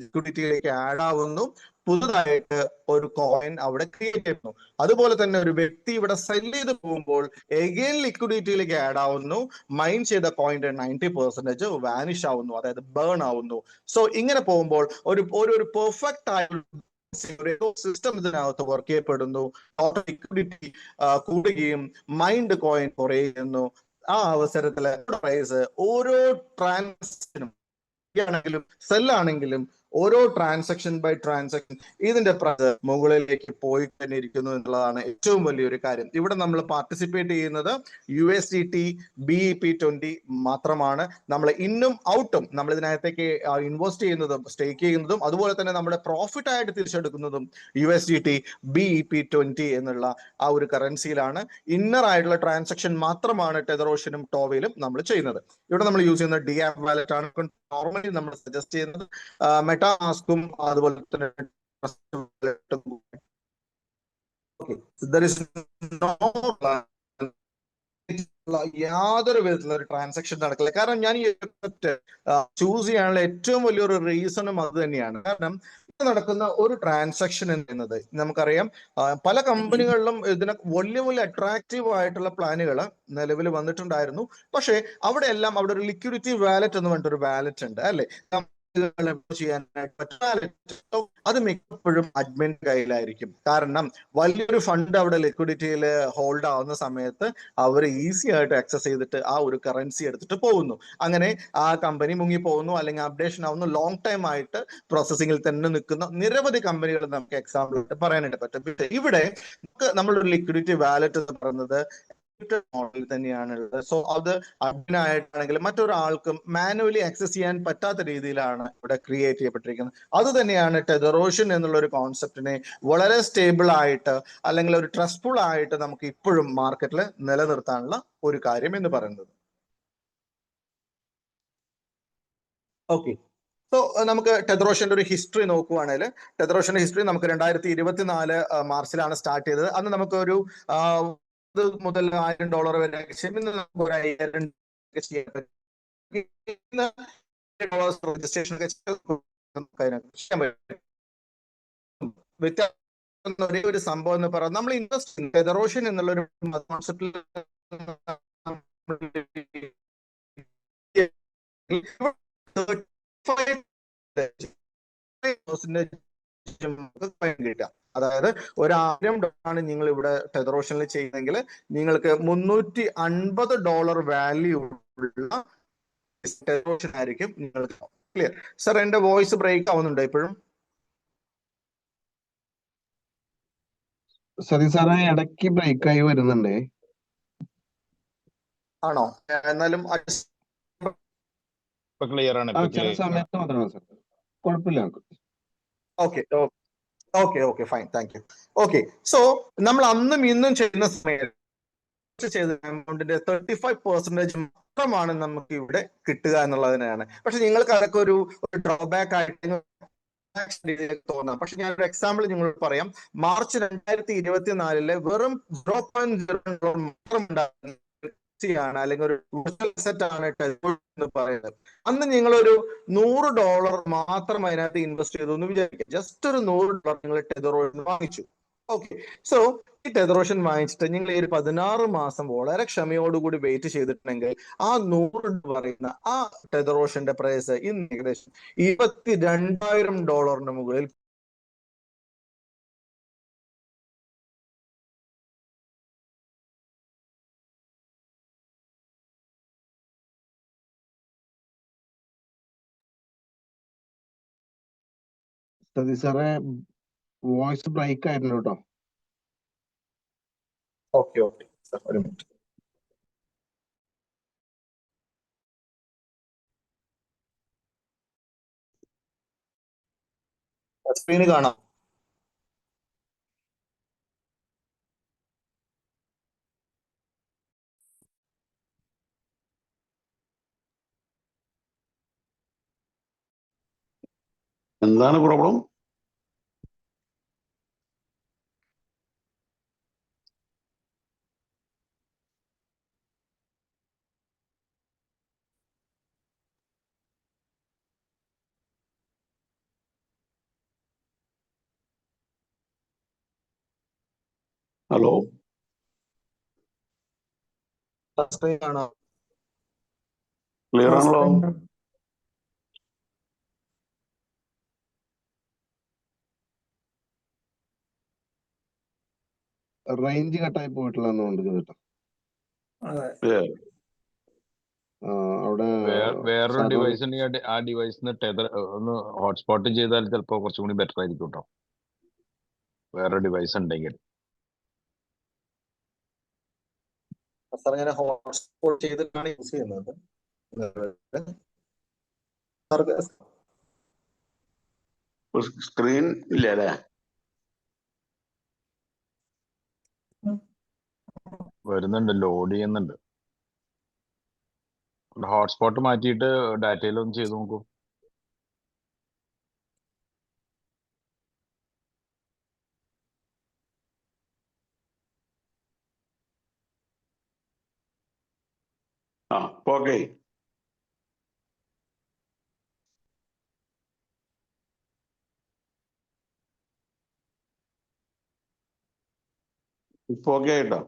ലിക്വിഡിറ്റിയിലേക്ക് ആഡ് ആവുന്നു, പുതുതായിട്ട് ഒരു കോയിൻ അവിടെ ക്രിയേറ്റ് ചെയ്യുന്നു. അതുപോലെ തന്നെ ഒരു വ്യക്തി ഇവിടെ സെൽ ചെയ്ത് പോകുമ്പോൾ എഗെയിൻ ലിക്വിഡിറ്റിയിലേക്ക് ആഡ് ആവുന്നു, മൈൻ ചെയ്ത കോയിന്റെ 90% വാനിഷ് ആവുന്നു, അതായത് ബേൺ ആവുന്നു. സോ ഇങ്ങനെ പോകുമ്പോൾ ഒരു പെർഫെക്റ്റ് ആയ സിസ്റ്റം ഇതിനകത്ത് വർക്ക് ചെയ്യപ്പെടുന്നു. ടോട്ടൽ ലിക്വിഡിറ്റി കൂടുകയും മൈൻഡ് കോയിൻ കുറയുന്നു. ആ അവസരത്തില് പ്രൈസ് ഓരോ ട്രാൻസാക്ഷനും ആണെങ്കിലും സെല്ലാണെങ്കിലും ഓരോ ട്രാൻസാക്ഷൻ ബൈ ട്രാൻസാക്ഷൻ ഇതിന്റെ മുകളിലേക്ക് പോയി തന്നെ ഇരിക്കുന്നു എന്നുള്ളതാണ് ഏറ്റവും വലിയൊരു കാര്യം. ഇവിടെ നമ്മൾ പാർട്ടിസിപ്പേറ്റ് ചെയ്യുന്നത് USDT BEP20 മാത്രമാണ്. നമ്മൾ ഇന്നും ഔട്ടും നമ്മൾ ഇതിനകത്തേക്ക് ഇൻവെസ്റ്റ് ചെയ്യുന്നതും സ്റ്റേക്ക് ചെയ്യുന്നതും അതുപോലെ തന്നെ നമ്മുടെ പ്രോഫിറ്റ് ആയിട്ട് തിരിച്ചെടുക്കുന്നതും USDT BEP20 എന്നുള്ള ആ ഒരു കറൻസിയിലാണ്. ഇന്നർ ആയിട്ടുള്ള ട്രാൻസാക്ഷൻ മാത്രമാണ് ടെതറോഷനും ടോവയിലും നമ്മൾ ചെയ്യുന്നത്. ഇവിടെ നമ്മൾ യൂസ് ചെയ്യുന്ന DApp വാലറ്റ് ആണ് നോർമലി നമ്മൾ സജസ്റ്റ് ചെയ്യുന്നത്. മെറ്റാമാസ്കും അതുപോലെ തന്നെ യാതൊരു വിധത്തിലുള്ള ഒരു ട്രാൻസാക്ഷൻ നടക്കില്ല. കാരണം ഞാൻ ഈ ചൂസ് ചെയ്യാനുള്ള ഏറ്റവും വലിയൊരു റീസണും അത് തന്നെയാണ്. കാരണം നടക്കുന്ന ഒരു ട്രാൻസാക്ഷൻ എന്നത് നമുക്കറിയാം, പല കമ്പനികളിലും ഇതിന് വലിയ അട്രാക്റ്റീവ് ആയിട്ടുള്ള പ്ലാനുകൾ നിലവിൽ വന്നിട്ടുണ്ടായിരുന്നു. പക്ഷേ അവിടെ ഒരു ലിക്വിഡിറ്റി വാലറ്റ് എന്ന് പറഞ്ഞിട്ടൊരു വാലറ്റ് ഉണ്ട്, അല്ലെ? ചെയ്യാനായിട്ട് പറ്റും. അത് മിക്കപ്പോഴും അഡ്മിൻ കയ്യിലായിരിക്കും. കാരണം വലിയൊരു ഫണ്ട് അവിടെ ലിക്വിഡിറ്റിയിൽ ഹോൾഡ് ആവുന്ന സമയത്ത് അവർ ഈസി ആയിട്ട് ആക്സസ് ചെയ്തിട്ട് ആ ഒരു കറൻസി എടുത്തിട്ട് പോകുന്നു. അങ്ങനെ ആ കമ്പനി മുങ്ങി പോകുന്നു, അല്ലെങ്കിൽ അപ്ഡേഷൻ ആവുന്നു. ലോങ് ടൈം ആയിട്ട് പ്രോസസ്സിംഗിൽ തന്നെ നിൽക്കുന്ന നിരവധി കമ്പനികൾ നമുക്ക് എക്സാമ്പിൾ ആയിട്ട് പറയാനായിട്ട് പറ്റും. ഇവിടെ നമ്മളൊരു ലിക്വിഡിറ്റി വാലറ്റ് എന്ന് പറയുന്നത് മോഡൽ തന്നെയാണുള്ളത്. സോ അത് അഡ്മിനായിട്ടാണെങ്കിലും മറ്റൊരാൾക്കും മാനുവലി ആക്സസ് ചെയ്യാൻ പറ്റാത്ത രീതിയിലാണ് ഇവിടെ ക്രിയേറ്റ് ചെയ്യപ്പെട്ടിരിക്കുന്നത്. അത് തന്നെയാണ് ടെതറോഷൻ എന്നുള്ള ഒരു കോൺസെപ്റ്റിനെ വളരെ സ്റ്റേബിൾ ആയിട്ട് അല്ലെങ്കിൽ ഒരു ട്രസ്റ്റ്ഫുൾ ആയിട്ട് നമുക്ക് ഇപ്പോഴും മാർക്കറ്റിൽ നിലനിർത്താനുള്ള ഒരു കാര്യം എന്ന് പറയുന്നത്. ഓക്കെ, സോ നമുക്ക് ടെതറോഷന്റെ ഒരു ഹിസ്റ്ററി നോക്കുവാണെങ്കിൽ, ടെതറോഷന്റെ ഹിസ്റ്ററി നമുക്ക് 2024 മാർച്ചിലാണ് സ്റ്റാർട്ട് ചെയ്തത്. അന്ന് നമുക്കൊരു മുതൽ $1000 വരെ ഇന്ന് നമുക്ക് ഒരു 5000 രജിസ്ട്രേഷൻ ഒരേ ഒരു സംഭവം എന്ന് പറയുന്നത് നമ്മൾ ഇൻവെസ്റ്റ് ടെതറോഷൻ എന്നുള്ള ഒരു കോൺസെപ്റ്റിൽ കിട്ടുക. അതായത് $1000 നിങ്ങൾ ഇവിടെ ടെതറോഷനിൽ ചെയ്യുന്നെങ്കിൽ നിങ്ങൾക്ക് $350 വാല്യൂ ഉള്ള ടെതറോഷൻ ആയിരിക്കും നിങ്ങൾക്ക്. Clear sir? എന്റെ വോയിസ് ബ്രേക്ക് ആവുന്നുണ്ടോ ഇപ്പോഴും? സതീഷ് സാറേ ഇടയ്ക്ക് ബ്രേക്ക് ആയി വരുന്നുണ്ടേ. ആണോ? എന്നാലും ക്ലിയർ ആണ്. ചില സമയത്ത് മാത്രമാണ് സാർ, കുഴപ്പമില്ല. Okay okay okay fine, thank you. Okay, so നമ്മൾ അന്നും ഇന്നും ചെയ്യുന്ന സമയത്ത് ചെയ്ത എമൗണ്ടിന്റെ 35% മാത്രമാണ് നമുക്ക് ഇവിടെ കിട്ടുക എന്നുള്ളതിനാണ്. പക്ഷെ നിങ്ങൾക്ക് അതൊക്കെ ഒരു ഡ്രോബാക്ക് ആയിട്ട് തോന്നാം. പക്ഷെ ഞാനൊരു എക്സാമ്പിൾ നിങ്ങൾക്ക് പറയാം. മാർച്ച് 2024 വെറും 0.0 മാത്രം ഉണ്ടാകുന്ന അല്ലെങ്കിൽ ഒരു അസറ്റ് ആണ് എന്ന് പറയുന്നത്. അന്ന് നിങ്ങളൊരു $100 മാത്രം അതിനകത്ത് ഇൻവെസ്റ്റ് ചെയ്തു എന്ന് വിചാരിക്കുക. ജസ്റ്റ് ഒരു $100 നിങ്ങൾ ടെതറോഷൻ വാങ്ങിച്ചു. ഓക്കെ, സോ ഈ ടെതറോഷൻ വാങ്ങിച്ചിട്ട് നിങ്ങൾ ഈ ഒരു 16 മാസം വളരെ ക്ഷമയോടുകൂടി വെയിറ്റ് ചെയ്തിട്ടുണ്ടെങ്കിൽ ആ $100 പറയുന്ന ആ ടെതറോഷന്റെ പ്രൈസ് ഇന്ന് ഏകദേശം $22,000 മുകളിൽ സതീഷ് സാറേ വോയിസ് ബ്രേക്ക് ആയിരുന്നു കേട്ടോ. ഓക്കെ ഓക്കെ സർ, ഒരു മിനിറ്റ്. സ്ക്രീന് കാണാം. എന്താണ് പ്രോബ്ലം? ഹലോ, സ്ക്രീൻ കാണാം. ക്ലിയർ ആണല്ലോ? റേഞ്ച് കട്ടായി പോയിട്ടുള്ളതുകൊണ്ട് കേട്ടോ. അവിടെ വേറൊരു ഡിവൈസ് ഉണ്ടെങ്കിൽ ആ ഡിവൈസിന് ടെതർ ഒന്ന് ഹോട്ട്സ്പോട്ട് ചെയ്താൽ ചിലപ്പോൾ കുറച്ചും കൂടി ബെറ്റർ ആയിരിക്കും കേട്ടോ. വേറെ ഡിവൈസ് ഉണ്ടെങ്കിൽ സാർ ഞാൻ ഹോട്ട്സ്പോട്ട് ചെയ്തിട്ടാണ് യൂസ് ചെയ്യുന്നത്. സ്ക്രീൻ ഇല്ല അല്ലേ? വരുന്നുണ്ട്, ലോഡ് ചെയ്യുന്നുണ്ട്. ഹോട്ട്സ്പോട്ട് മാറ്റിയിട്ട് ഡാറ്റയിലൊന്ന് ചെയ്ത് നോക്കൂ. ഓക്കെ. ഇപ്പൊ ഓക്കെ ആയിട്ടോ?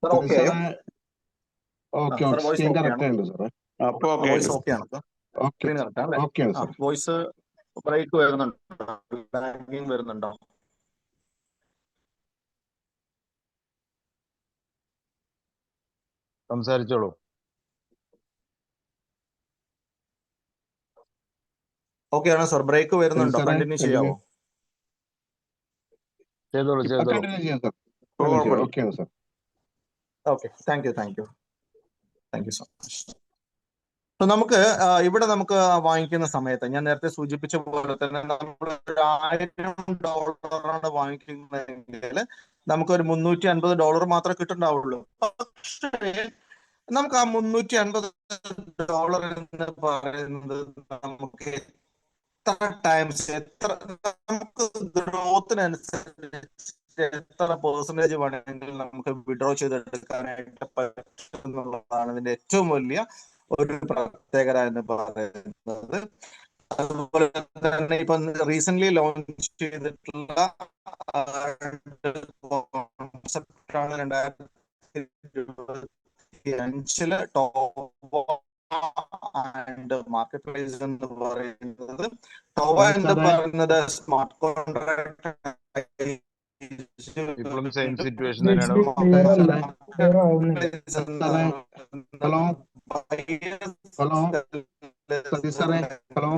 ഓക്കെ, സ്ക്രീൻ കറക്റ്റ് ആയിട്ടുണ്ട് സാറേ. അപ്പൊ ഓക്കെ. ഓക്കെയാണ്. ഓക്കെ സ്ക്രീൻ കറക്റ്റ് അല്ലേ? ഓക്കെയാണ് ആ സാർ. വോയിസ് ബ്രേക്ക് വരുന്നുണ്ടോ? ലാഗിങ് വരുന്നുണ്ടോ? സംസാരിച്ചോളൂ. ഓക്കെ ആണോ സാർ? ബ്രേക്ക് വരുന്നുണ്ടോ? സാറേ കണ്ടിന്യൂ ചെയ്യാവോ? ചെയ്തോളൂ ചെയ്തോളൂ. കണ്ടിന്യൂ ചെയ്യാം സാർ. കണ്ടിന്യൂ ചെയ്യാം. ഓക്കെയാണ് sir. Okay, thank you so much. നമുക്ക് ഇവിടെ നമുക്ക് വാങ്ങിക്കുന്ന സമയത്ത് ഞാൻ നേരത്തെ സൂചിപ്പിച്ച പോലെ തന്നെ നമ്മൾ $1000 വാങ്ങിക്കുന്നതെങ്കിൽ നമുക്കൊരു $350 മാത്രമേ കിട്ടുന്നുണ്ടാവുള്ളൂ. പക്ഷേ നമുക്ക് ആ $350 എന്ന് പറയുന്നത് നമുക്ക് എത്ര ടൈംസ്, എത്ര നമുക്ക് ഗ്രോത്തിനനുസരിച്ച് എത്ര പെർസെന്റേജ് വേണമെങ്കിൽ നമുക്ക് വിഡ്രോ ചെയ്തെടുക്കാനായിട്ട് പറ്റും എന്നുള്ളതാണ് ഇതിന്റെ ഏറ്റവും വലിയ ഒരു പ്രത്യേകത എന്ന് പറയുന്നത്. അതുപോലെ തന്നെ ഇപ്പൊ റീസെന്റ് ലോഞ്ച് ചെയ്തിട്ടുള്ള കോൺസെപ്റ്റാണ് 2025 ടോവ ആൻഡ് മാർക്കറ്റ് പ്ലേസ് എന്ന് പറയുന്നത്. ടോവ എന്ന് പറയുന്നത് സ്മാർട്ട് കോൺട്രാക്ട് ഇപ്പോഴും സെയിം സിറ്റുവേഷൻ തന്നെയാണ്. ഹലോ ഹലോ സതീഷ് സാറേ, ഹലോ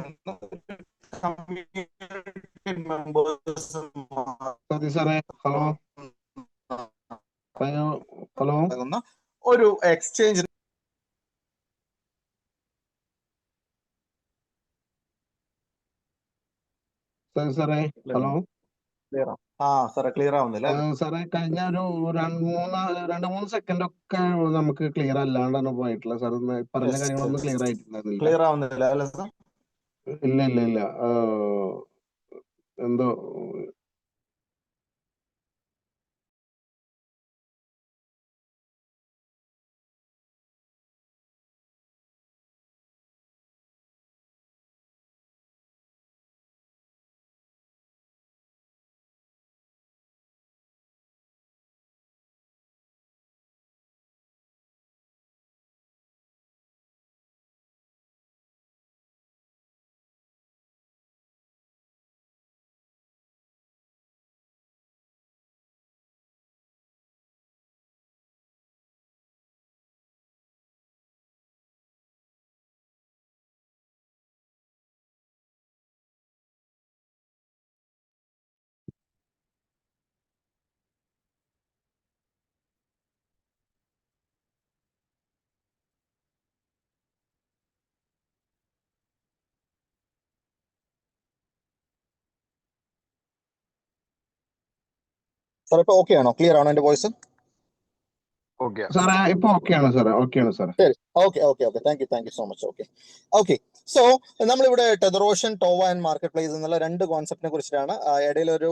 സതീഷ് സാറേ, ഹലോ ഹലോ ഒരു എക്സ്ചേഞ്ച് സാറേ, ഹലോ സാറേ ക്ലിയർ ആവുന്നില്ല സാറേ. കഴിഞ്ഞ ഒരു രണ്ട് മൂന്ന് സെക്കൻഡ് ഒക്കെ നമുക്ക് ക്ലിയർ അല്ലാണ്ടാണ് പോയിട്ടുള്ള സാർ. പറഞ്ഞ കാര്യങ്ങളൊന്നും ക്ലിയർ ആയിട്ടുണ്ടായിരുന്നില്ല. ക്ലിയർ ആവുന്നില്ല അല്ലേ സാർ? ഇല്ല ഇല്ല ഇല്ല എന്തോ സാർ ഇപ്പൊ ഓക്കെ ആണോ? ക്ലിയർ ആണോ എന്റെ വോയിസ്? ഓക്കെ സാറേ, ഇപ്പൊ ഓക്കെയാണ് സാറേ. ഓക്കെയാണ് സാറേ. ശരി, okay thank you so much. Okay so നമ്മളിവിടെ ടെതറോഷൻ, ടോവ ആൻഡ് മാർക്കറ്റ് പ്ലേസ് എന്നുള്ള രണ്ട് കോൺസെപ്റ്റിനെ കുറിച്ചിട്ടാണ്. ഇടയിൽ ഒരു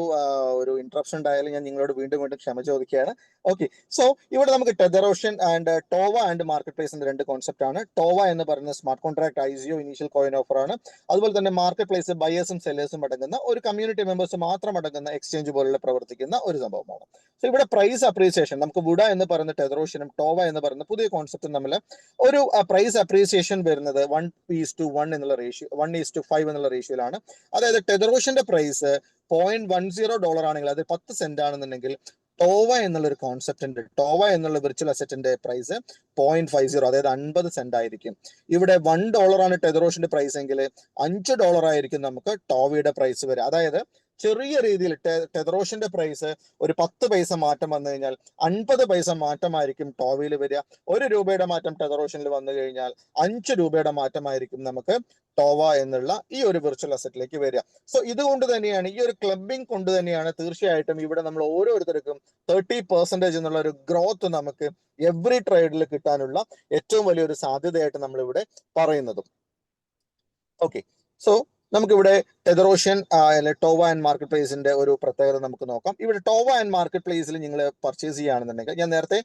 ഇന്ററപ്ഷൻ ഉണ്ടായാലും ഞാൻ നിങ്ങളോട് വീണ്ടും ക്ഷമ ചോദിക്കുകയാണ്. ഓക്കെ, സോ ഇവിടെ നമുക്ക് ടെതറോഷൻ ആൻഡ് ടോവ ആൻഡ് മാർക്കറ്റ് പ്ലേസ് എന്ന രണ്ട് കോൺസെപ്റ്റ് ആണ്. ടോവ എന്ന് പറയുന്നത് smart contract ICO initial coin offer ആണ്. അതുപോലെ തന്നെ മാർക്കറ്റ് പ്ലേസ് ബയേഴ്സും സെല്ലേഴ്സും അടങ്ങുന്ന ഒരു കമ്മ്യൂണിറ്റി മെമ്പേഴ്സ് മാത്രം അടങ്ങുന്ന എക്സ്ചേഞ്ച് പോലുള്ള പ്രവർത്തിക്കുന്ന ഒരു സംഭവമാണ്. സോ ഇവിടെ പ്രൈസ് അപ്രീസിയേഷൻ നമുക്ക് വുഡ എന്ന് പറയുന്ന ടെതറോഷനും ടോവ എന്ന് പറയുന്ന പുതിയ കോൺസെപ്റ്റും തമ്മിൽ ഒരു പ്രൈസ് അപ്രീസിയേഷൻ വരുന്നത് 1:1 എന്നുള്ള റേഷ്യോ, 1:5 എന്നുള്ള റേഷ്യോയിലാണ്. അതായത് ടെതറോഷന്റെ പ്രൈസ് $0.10 ആണെങ്കിൽ, അത് 10 സെന്റ് ആണെന്നുണ്ടെങ്കിൽ ടോവ എന്നുള്ള ഒരു കോൺസെപ്റ്റ് ഉണ്ട്. ടോവ എന്നുള്ള വിർച്വൽ അസറ്റിന്റെ പ്രൈസ് 0.50, അതായത് 50 സെന്റ് ആയിരിക്കും. ഇവിടെ $1 ആണ് ടെതറോഷന്റെ പ്രൈസ് എങ്കിൽ $5 ആയിരിക്കും നമുക്ക് ടോവയുടെ പ്രൈസ് വരിക. അതായത് ചെറിയ രീതിയിൽ ടെതറോഷന്റെ പ്രൈസ് ഒരു 10 പൈസ മാറ്റം വന്നു കഴിഞ്ഞാൽ 50 പൈസ മാറ്റമായിരിക്കും ടോവയിൽ വരിക. $1 മാറ്റം ടെതറോഷനിൽ വന്നു കഴിഞ്ഞാൽ $5 മാറ്റമായിരിക്കും നമുക്ക് ടോവ എന്നുള്ള ഈ ഒരു വിർച്വൽ അസറ്റിലേക്ക് വരിക. സോ ഇതുകൊണ്ട് തന്നെയാണ്, ഈ ഒരു ക്ലബിംഗ് കൊണ്ട് തന്നെയാണ് തീർച്ചയായിട്ടും ഇവിടെ നമ്മൾ ഓരോരുത്തർക്കും 30% എന്നുള്ള ഒരു ഗ്രോത്ത് നമുക്ക് എവറി ട്രേഡിൽ കിട്ടാനുള്ള ഏറ്റവും വലിയൊരു സാധ്യതയായിട്ട് നമ്മൾ ഇവിടെ പറയുന്നതും. ഓക്കെ, സോ നമുക്കിവിടെ ടെതറോഷ്യൻ ടോവ ആൻഡ് മാർക്കറ്റ് പ്ലേസിന്റെ ഒരു പ്രത്യേകത നമുക്ക് നോക്കാം. ഇവിടെ ടോവ ആൻഡ് മാർക്കറ്റ് പ്ലേസിൽ നിങ്ങൾ പർച്ചേസ് ചെയ്യുകയാണെന്നുണ്ടെങ്കിൽ, ഞാൻ നേരത്തെ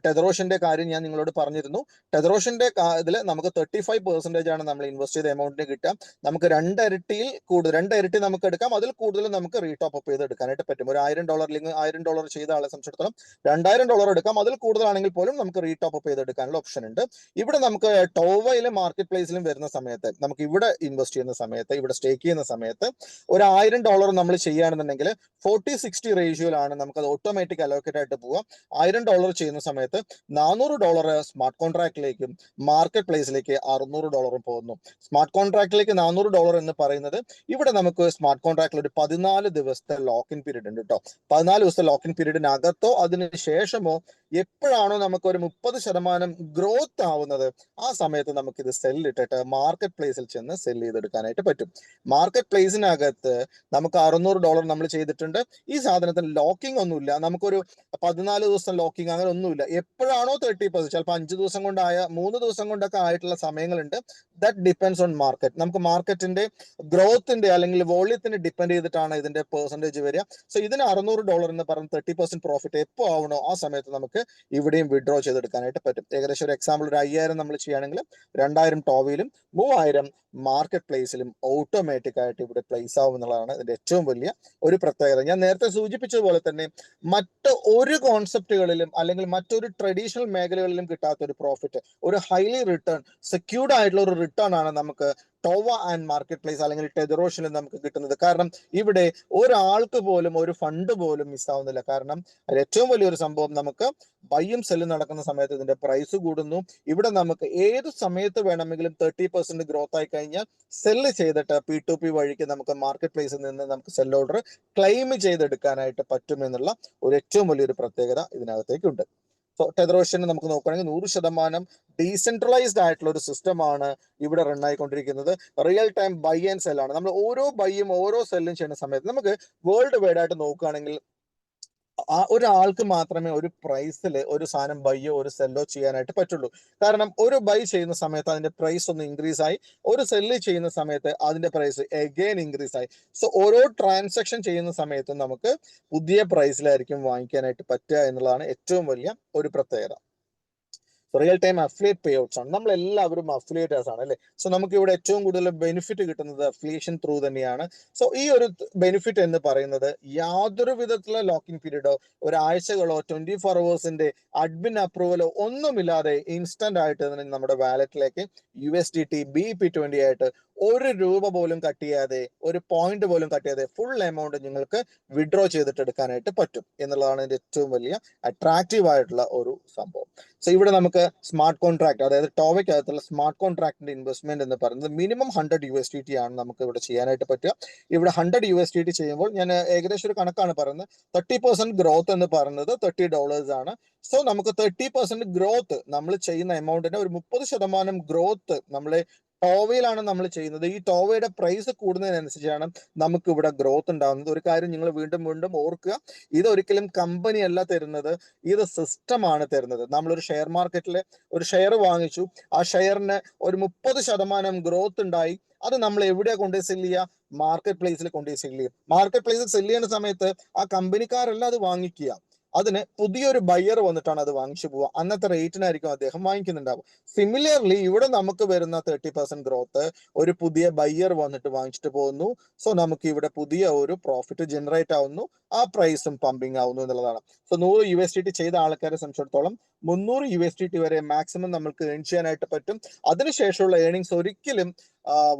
ടെതറോഷ്യന്റെ കാര്യം ഞാൻ നിങ്ങളോട് പറഞ്ഞിരുന്നു. ടെതറോഷ്യന്റെ ഇതിൽ നമുക്ക് 35% ആണ് നമ്മൾ ഇൻവെസ്റ്റ് ചെയ്ത എമൗണ്ടിന് കിട്ടുക. നമുക്ക് 2 ഇരട്ടി നമുക്ക് എടുക്കാം. അതിൽ കൂടുതൽ നമുക്ക് റീടോപ്പ് അപ്പ് ചെയ്ത് എടുക്കാനായിട്ട് പറ്റും. ഒരു $1000 അല്ലെങ്കിൽ $1000 ചെയ്ത ആളെ സംബന്ധിച്ചിടത്തോളം $2000 എടുക്കാം. അതിൽ കൂടുതലാണെങ്കിൽ പോലും നമുക്ക് റീടോപ്പ് അപ്പ് ചെയ്ത് എടുക്കാനുള്ള ഓപ്ഷൻ ഉണ്ട്. ഇവിടെ നമുക്ക് ടോവയിലും മാർക്കറ്റ് പ്ലേസിലും വരുന്ന സമയത്ത്, നമുക്ക് ഇവിടെ ഇൻവെസ്റ്റ് ചെയ്യുന്ന സമയത്ത്, ഇവിടെ സ്റ്റേക്ക് ചെയ്യുന്ന സമയത്ത് ഒരു $1000 നമ്മൾ ചെയ്യുകയാണെന്നുണ്ടെങ്കിൽ 40-60 റേഷ്യോയിലാണ് നമുക്ക് അത് ഓട്ടോമാറ്റിക് അലോക്കേറ്റ് ആയിട്ട് പോവുക. $1000 ചെയ്യുന്ന സമയത്ത് $400 സ്മാർട്ട് കോൺട്രാക്റ്റിലേക്കും മാർക്കറ്റ് പ്ലേസിലേക്ക് $600 പോകുന്നു. സ്മാർട്ട് കോൺട്രാക്റ്റിലേക്ക് $400 എന്ന് പറയുന്നത്, ഇവിടെ നമുക്ക് സ്മാർട്ട് കോൺട്രാക്റ്റിൽ ഒരു 14 ദിവസത്തെ ലോക്ക് ഇൻ പീരീഡ് ഉണ്ട് കേട്ടോ. 14 ദിവസത്തെ ലോക്ക് ഇൻ പീരീഡിനകത്തോ അതിന് ശേഷമോ എപ്പോഴാണോ നമുക്ക് ഒരു 30% ഗ്രോത്ത് ആവുന്നത്, ആ സമയത്ത് നമുക്ക് ഇത് സെല്ലിട്ടിട്ട് മാർക്കറ്റ് പ്ലേസിൽ ചെന്ന് സെല് ചെയ്തെടുക്കാനായിട്ട് പറ്റും. മാർക്കറ്റ് പ്ലേസിനകത്ത് നമുക്ക് $600 നമ്മൾ ചെയ്തിട്ടുണ്ട്. ഈ സാധനത്തിന് ലോക്കിംഗ് ഒന്നുമില്ല. നമുക്കൊരു 14 ദിവസം ലോക്കിംഗ് അങ്ങനെ ഒന്നുമില്ല. എപ്പോഴാണോ 30%, ചിലപ്പോൾ 5 ദിവസം കൊണ്ടായ 3 ദിവസം കൊണ്ടൊക്കെ ആയിട്ടുള്ള സമയങ്ങളുണ്ട്. That depends on market. നമുക്ക് മാർക്കറ്റിന്റെ ഗ്രോത്തിന്റെ അല്ലെങ്കിൽ വോള്യത്തിന് ഡിപ്പെൻഡ് ചെയ്തിട്ടാണ് ഇതിന്റെ പെർസെന്റേജ് വരിക. സോ ഇതിന് $600 എന്ന് പറഞ്ഞ് 30% പ്രോഫിറ്റ് എപ്പോൾ ആവണോ ആ സമയത്ത് നമുക്ക് ഇവിടെയും വിഡ്രോ ചെയ്തെടുക്കാനായിട്ട് പറ്റും. ഏകദേശം ഒരു എക്സാമ്പിൾ, ഒരു 5000 നമ്മൾ ചെയ്യുകയാണെങ്കിൽ 2000 ടോവിലും 3000 മാർക്കറ്റ് പ്ലേസിലും ഓട്ടോമാറ്റിക് ആയിട്ട് ഇവിടെ പ്ലേസ് ആവും എന്നുള്ളതാണ് ഇതിന്റെ ഏറ്റവും വലിയ ഒരു പ്രത്യേകത. ഞാൻ നേരത്തെ സൂചിപ്പിച്ചതുപോലെ തന്നെ മറ്റ് ഒരു കോൺസെപ്റ്റുകളിലും അല്ലെങ്കിൽ മറ്റൊരു ട്രഡീഷണൽ മേഖലകളിലും കിട്ടാത്ത ഒരു പ്രോഫിറ്റ്, ഒരു ഹൈലി റിട്ടേൺ, സെക്യൂർഡ് ആയിട്ടുള്ള ഒരു റിട്ടേൺ ആണ് നമുക്ക് ടോവ ആൻഡ് മാർക്കറ്റ് പ്ലേസ് അല്ലെങ്കിൽ ടെതറോഷ്യനിൽ നമുക്ക് കിട്ടുന്നത്. കാരണം ഇവിടെ ഒരാൾക്ക് പോലും ഒരു ഫണ്ട് പോലും മിസ്സാവുന്നില്ല. കാരണം അതിൽ ഏറ്റവും വലിയൊരു സംഭവം, നമുക്ക് ബൈയും സെല്ലും നടക്കുന്ന സമയത്ത് ഇതിന്റെ പ്രൈസ് കൂടുന്നു. ഇവിടെ നമുക്ക് ഏത് സമയത്ത് വേണമെങ്കിലും 30% ഗ്രോത്ത് ആയി കഴിഞ്ഞാൽ സെല്ല് ചെയ്തിട്ട് P2P വഴിക്ക് നമുക്ക് മാർക്കറ്റ് പ്ലേസിൽ നിന്ന് നമുക്ക് സെൽ ഓർഡർ ക്ലെയിം ചെയ്തെടുക്കാനായിട്ട് പറ്റും എന്നുള്ള ഒരു ഏറ്റവും വലിയൊരു പ്രത്യേകത ഇതിനകത്തേക്കുണ്ട്. സോ ടെതറോഷ്യന് നമുക്ക് നോക്കുകയാണെങ്കിൽ 100% ഡീസെൻട്രലൈസ്ഡ് ആയിട്ടുള്ള ഒരു സിസ്റ്റമാണ് ഇവിടെ റൺ ആയിക്കൊണ്ടിരിക്കുന്നത്. Real time buy and sell ആണ്. നമ്മൾ ഓരോ ബൈയും ഓരോ സെല്ലും ചെയ്യുന്ന സമയത്ത് നമുക്ക് വേൾഡ് വൈഡ് ആയിട്ട് നോക്കുകയാണെങ്കിൽ ആ ഒരാൾക്ക് മാത്രമേ ഒരു പ്രൈസിൽ ഒരു സാധനം ബൈയോ ഒരു സെല്ലോ ചെയ്യാനായിട്ട് പറ്റുള്ളൂ. കാരണം ഒരു ബൈ ചെയ്യുന്ന സമയത്ത് അതിന്റെ പ്രൈസ് ഒന്ന് ഇൻക്രീസ് ആയി, ഒരു സെല്ല് ചെയ്യുന്ന സമയത്ത് അതിന്റെ പ്രൈസ് എഗെയിൻ ഇൻക്രീസ് ആയി. സോ ഓരോ ട്രാൻസാക്ഷൻ ചെയ്യുന്ന സമയത്തും നമുക്ക് പുതിയ പ്രൈസിലായിരിക്കും വാങ്ങിക്കാനായിട്ട് പറ്റുക എന്നുള്ളതാണ് ഏറ്റവും വലിയ ഒരു പ്രത്യേകത. റിയൽ ടൈം അഫിലിയേറ്റ് പേ ഔട്ട്സ് ആണ്. നമ്മൾ എല്ലാവരും അഫിലിയേറ്റേഴ്സ് ആണ് അല്ലേ. സോ നമുക്ക് ഇവിടെ ഏറ്റവും കൂടുതൽ ബെനിഫിറ്റ് കിട്ടുന്നത് അഫിലിയേഷൻ ത്രൂ തന്നെയാണ്. സോ ഈ ഒരു ബെനിഫിറ്റ് എന്ന് പറയുന്നത് യാതൊരു വിധത്തിലുള്ള ലോക്കിംഗ് പീരീഡോ ഒരാഴ്ചകളോ 24 hours അഡ്മിൻ അപ്രൂവലോ ഒന്നുമില്ലാതെ ഇൻസ്റ്റന്റ് ആയിട്ട് തന്നെ നമ്മുടെ വാലറ്റിലേക്ക് USDT BP20 ആയിട്ട് $1 പോലും കട്ട് ചെയ്യാതെ, ഒരു പോയിന്റ് പോലും കട്ട് ചെയ്യാതെ ഫുൾ എമൗണ്ട് നിങ്ങൾക്ക് വിഡ്രോ ചെയ്തിട്ട് എടുക്കാനായിട്ട് പറ്റും എന്നുള്ളതാണ് ഇതിന്റെ ഏറ്റവും വലിയ അട്രാക്റ്റീവ് ആയിട്ടുള്ള ഒരു സംഭവം. സോ ഇവിടെ നമുക്ക് സ്മാർട്ട് കോൺട്രാക്ട്, അതായത് ടോവയ്ക്കകത്തുള്ള സ്മാർട്ട് കോൺട്രാക്ടിന്റെ ഇൻവെസ്റ്റ്മെന്റ് എന്ന് പറയുന്നത് മിനിമം $100 ആണ് നമുക്ക് ഇവിടെ ചെയ്യാനായിട്ട് പറ്റുക. ഇവിടെ $100 ചെയ്യുമ്പോൾ ഞാൻ ഏകദേശം ഒരു കണക്കാണ് പറയുന്നത്. 30% ഗ്രോത്ത് എന്ന് പറയുന്നത് $30 ആണ്. സോ നമുക്ക് 30% ഗ്രോത്ത്, നമ്മൾ ചെയ്യുന്ന എമൗണ്ടിന്റെ ഒരു 30% ഗ്രോത്ത് നമ്മൾ ടോവയിലാണ് നമ്മൾ ചെയ്യുന്നത്. ഈ ടോവയുടെ പ്രൈസ് കൂടുന്നതിനനുസരിച്ചാണ് നമുക്ക് ഇവിടെ ഗ്രോത്ത് ഉണ്ടാകുന്നത്. ഒരു കാര്യം നിങ്ങൾ വീണ്ടും വീണ്ടും ഓർക്കുക, ഇതൊരിക്കലും കമ്പനി അല്ല തരുന്നത്, ഇത് സിസ്റ്റമാണ് തരുന്നത്. നമ്മളൊരു ഷെയർ മാർക്കറ്റിൽ ഒരു ഷെയർ വാങ്ങിച്ചു, ആ ഷെയറിന് ഒരു 30% ഗ്രോത്ത് ഉണ്ടായി. അത് നമ്മൾ എവിടെയാ കൊണ്ടുപോയി സെല് ചെയ്യുക? മാർക്കറ്റ് പ്ലേസിൽ കൊണ്ടുപോയി സെല് ചെയ്യും. മാർക്കറ്റ് പ്ലേസിൽ സെല് ചെയ്യുന്ന സമയത്ത് ആ കമ്പനിക്കാരല്ല അത് വാങ്ങിക്കുക, അതിന് പുതിയൊരു ബയ്യർ വന്നിട്ടാണ് അത് വാങ്ങിച്ചു പോവുക. അന്നത്തെ റേറ്റിനായിരിക്കും അദ്ദേഹം വാങ്ങിക്കുന്നുണ്ടാവും. സിമിലർലി ഇവിടെ നമുക്ക് വരുന്ന 30% ഗ്രോത്ത് ഒരു പുതിയ ബയ്യർ വന്നിട്ട് വാങ്ങിച്ചിട്ട് പോകുന്നു. സോ നമുക്ക് ഇവിടെ പുതിയ ഒരു പ്രോഫിറ്റ് ജനറേറ്റ് ആവുന്നു, ആ പ്രൈസും പമ്പിങ് ആവുന്നു എന്നുള്ളതാണ്. സോ $100 ചെയ്ത ആൾക്കാരെ സംബന്ധിച്ചിടത്തോളം $300 വരെ മാക്സിമം നമുക്ക് ഏൺ ചെയ്യാനായിട്ട് പറ്റും. അതിനുശേഷമുള്ള ഏണിങ്സ് ഒരിക്കലും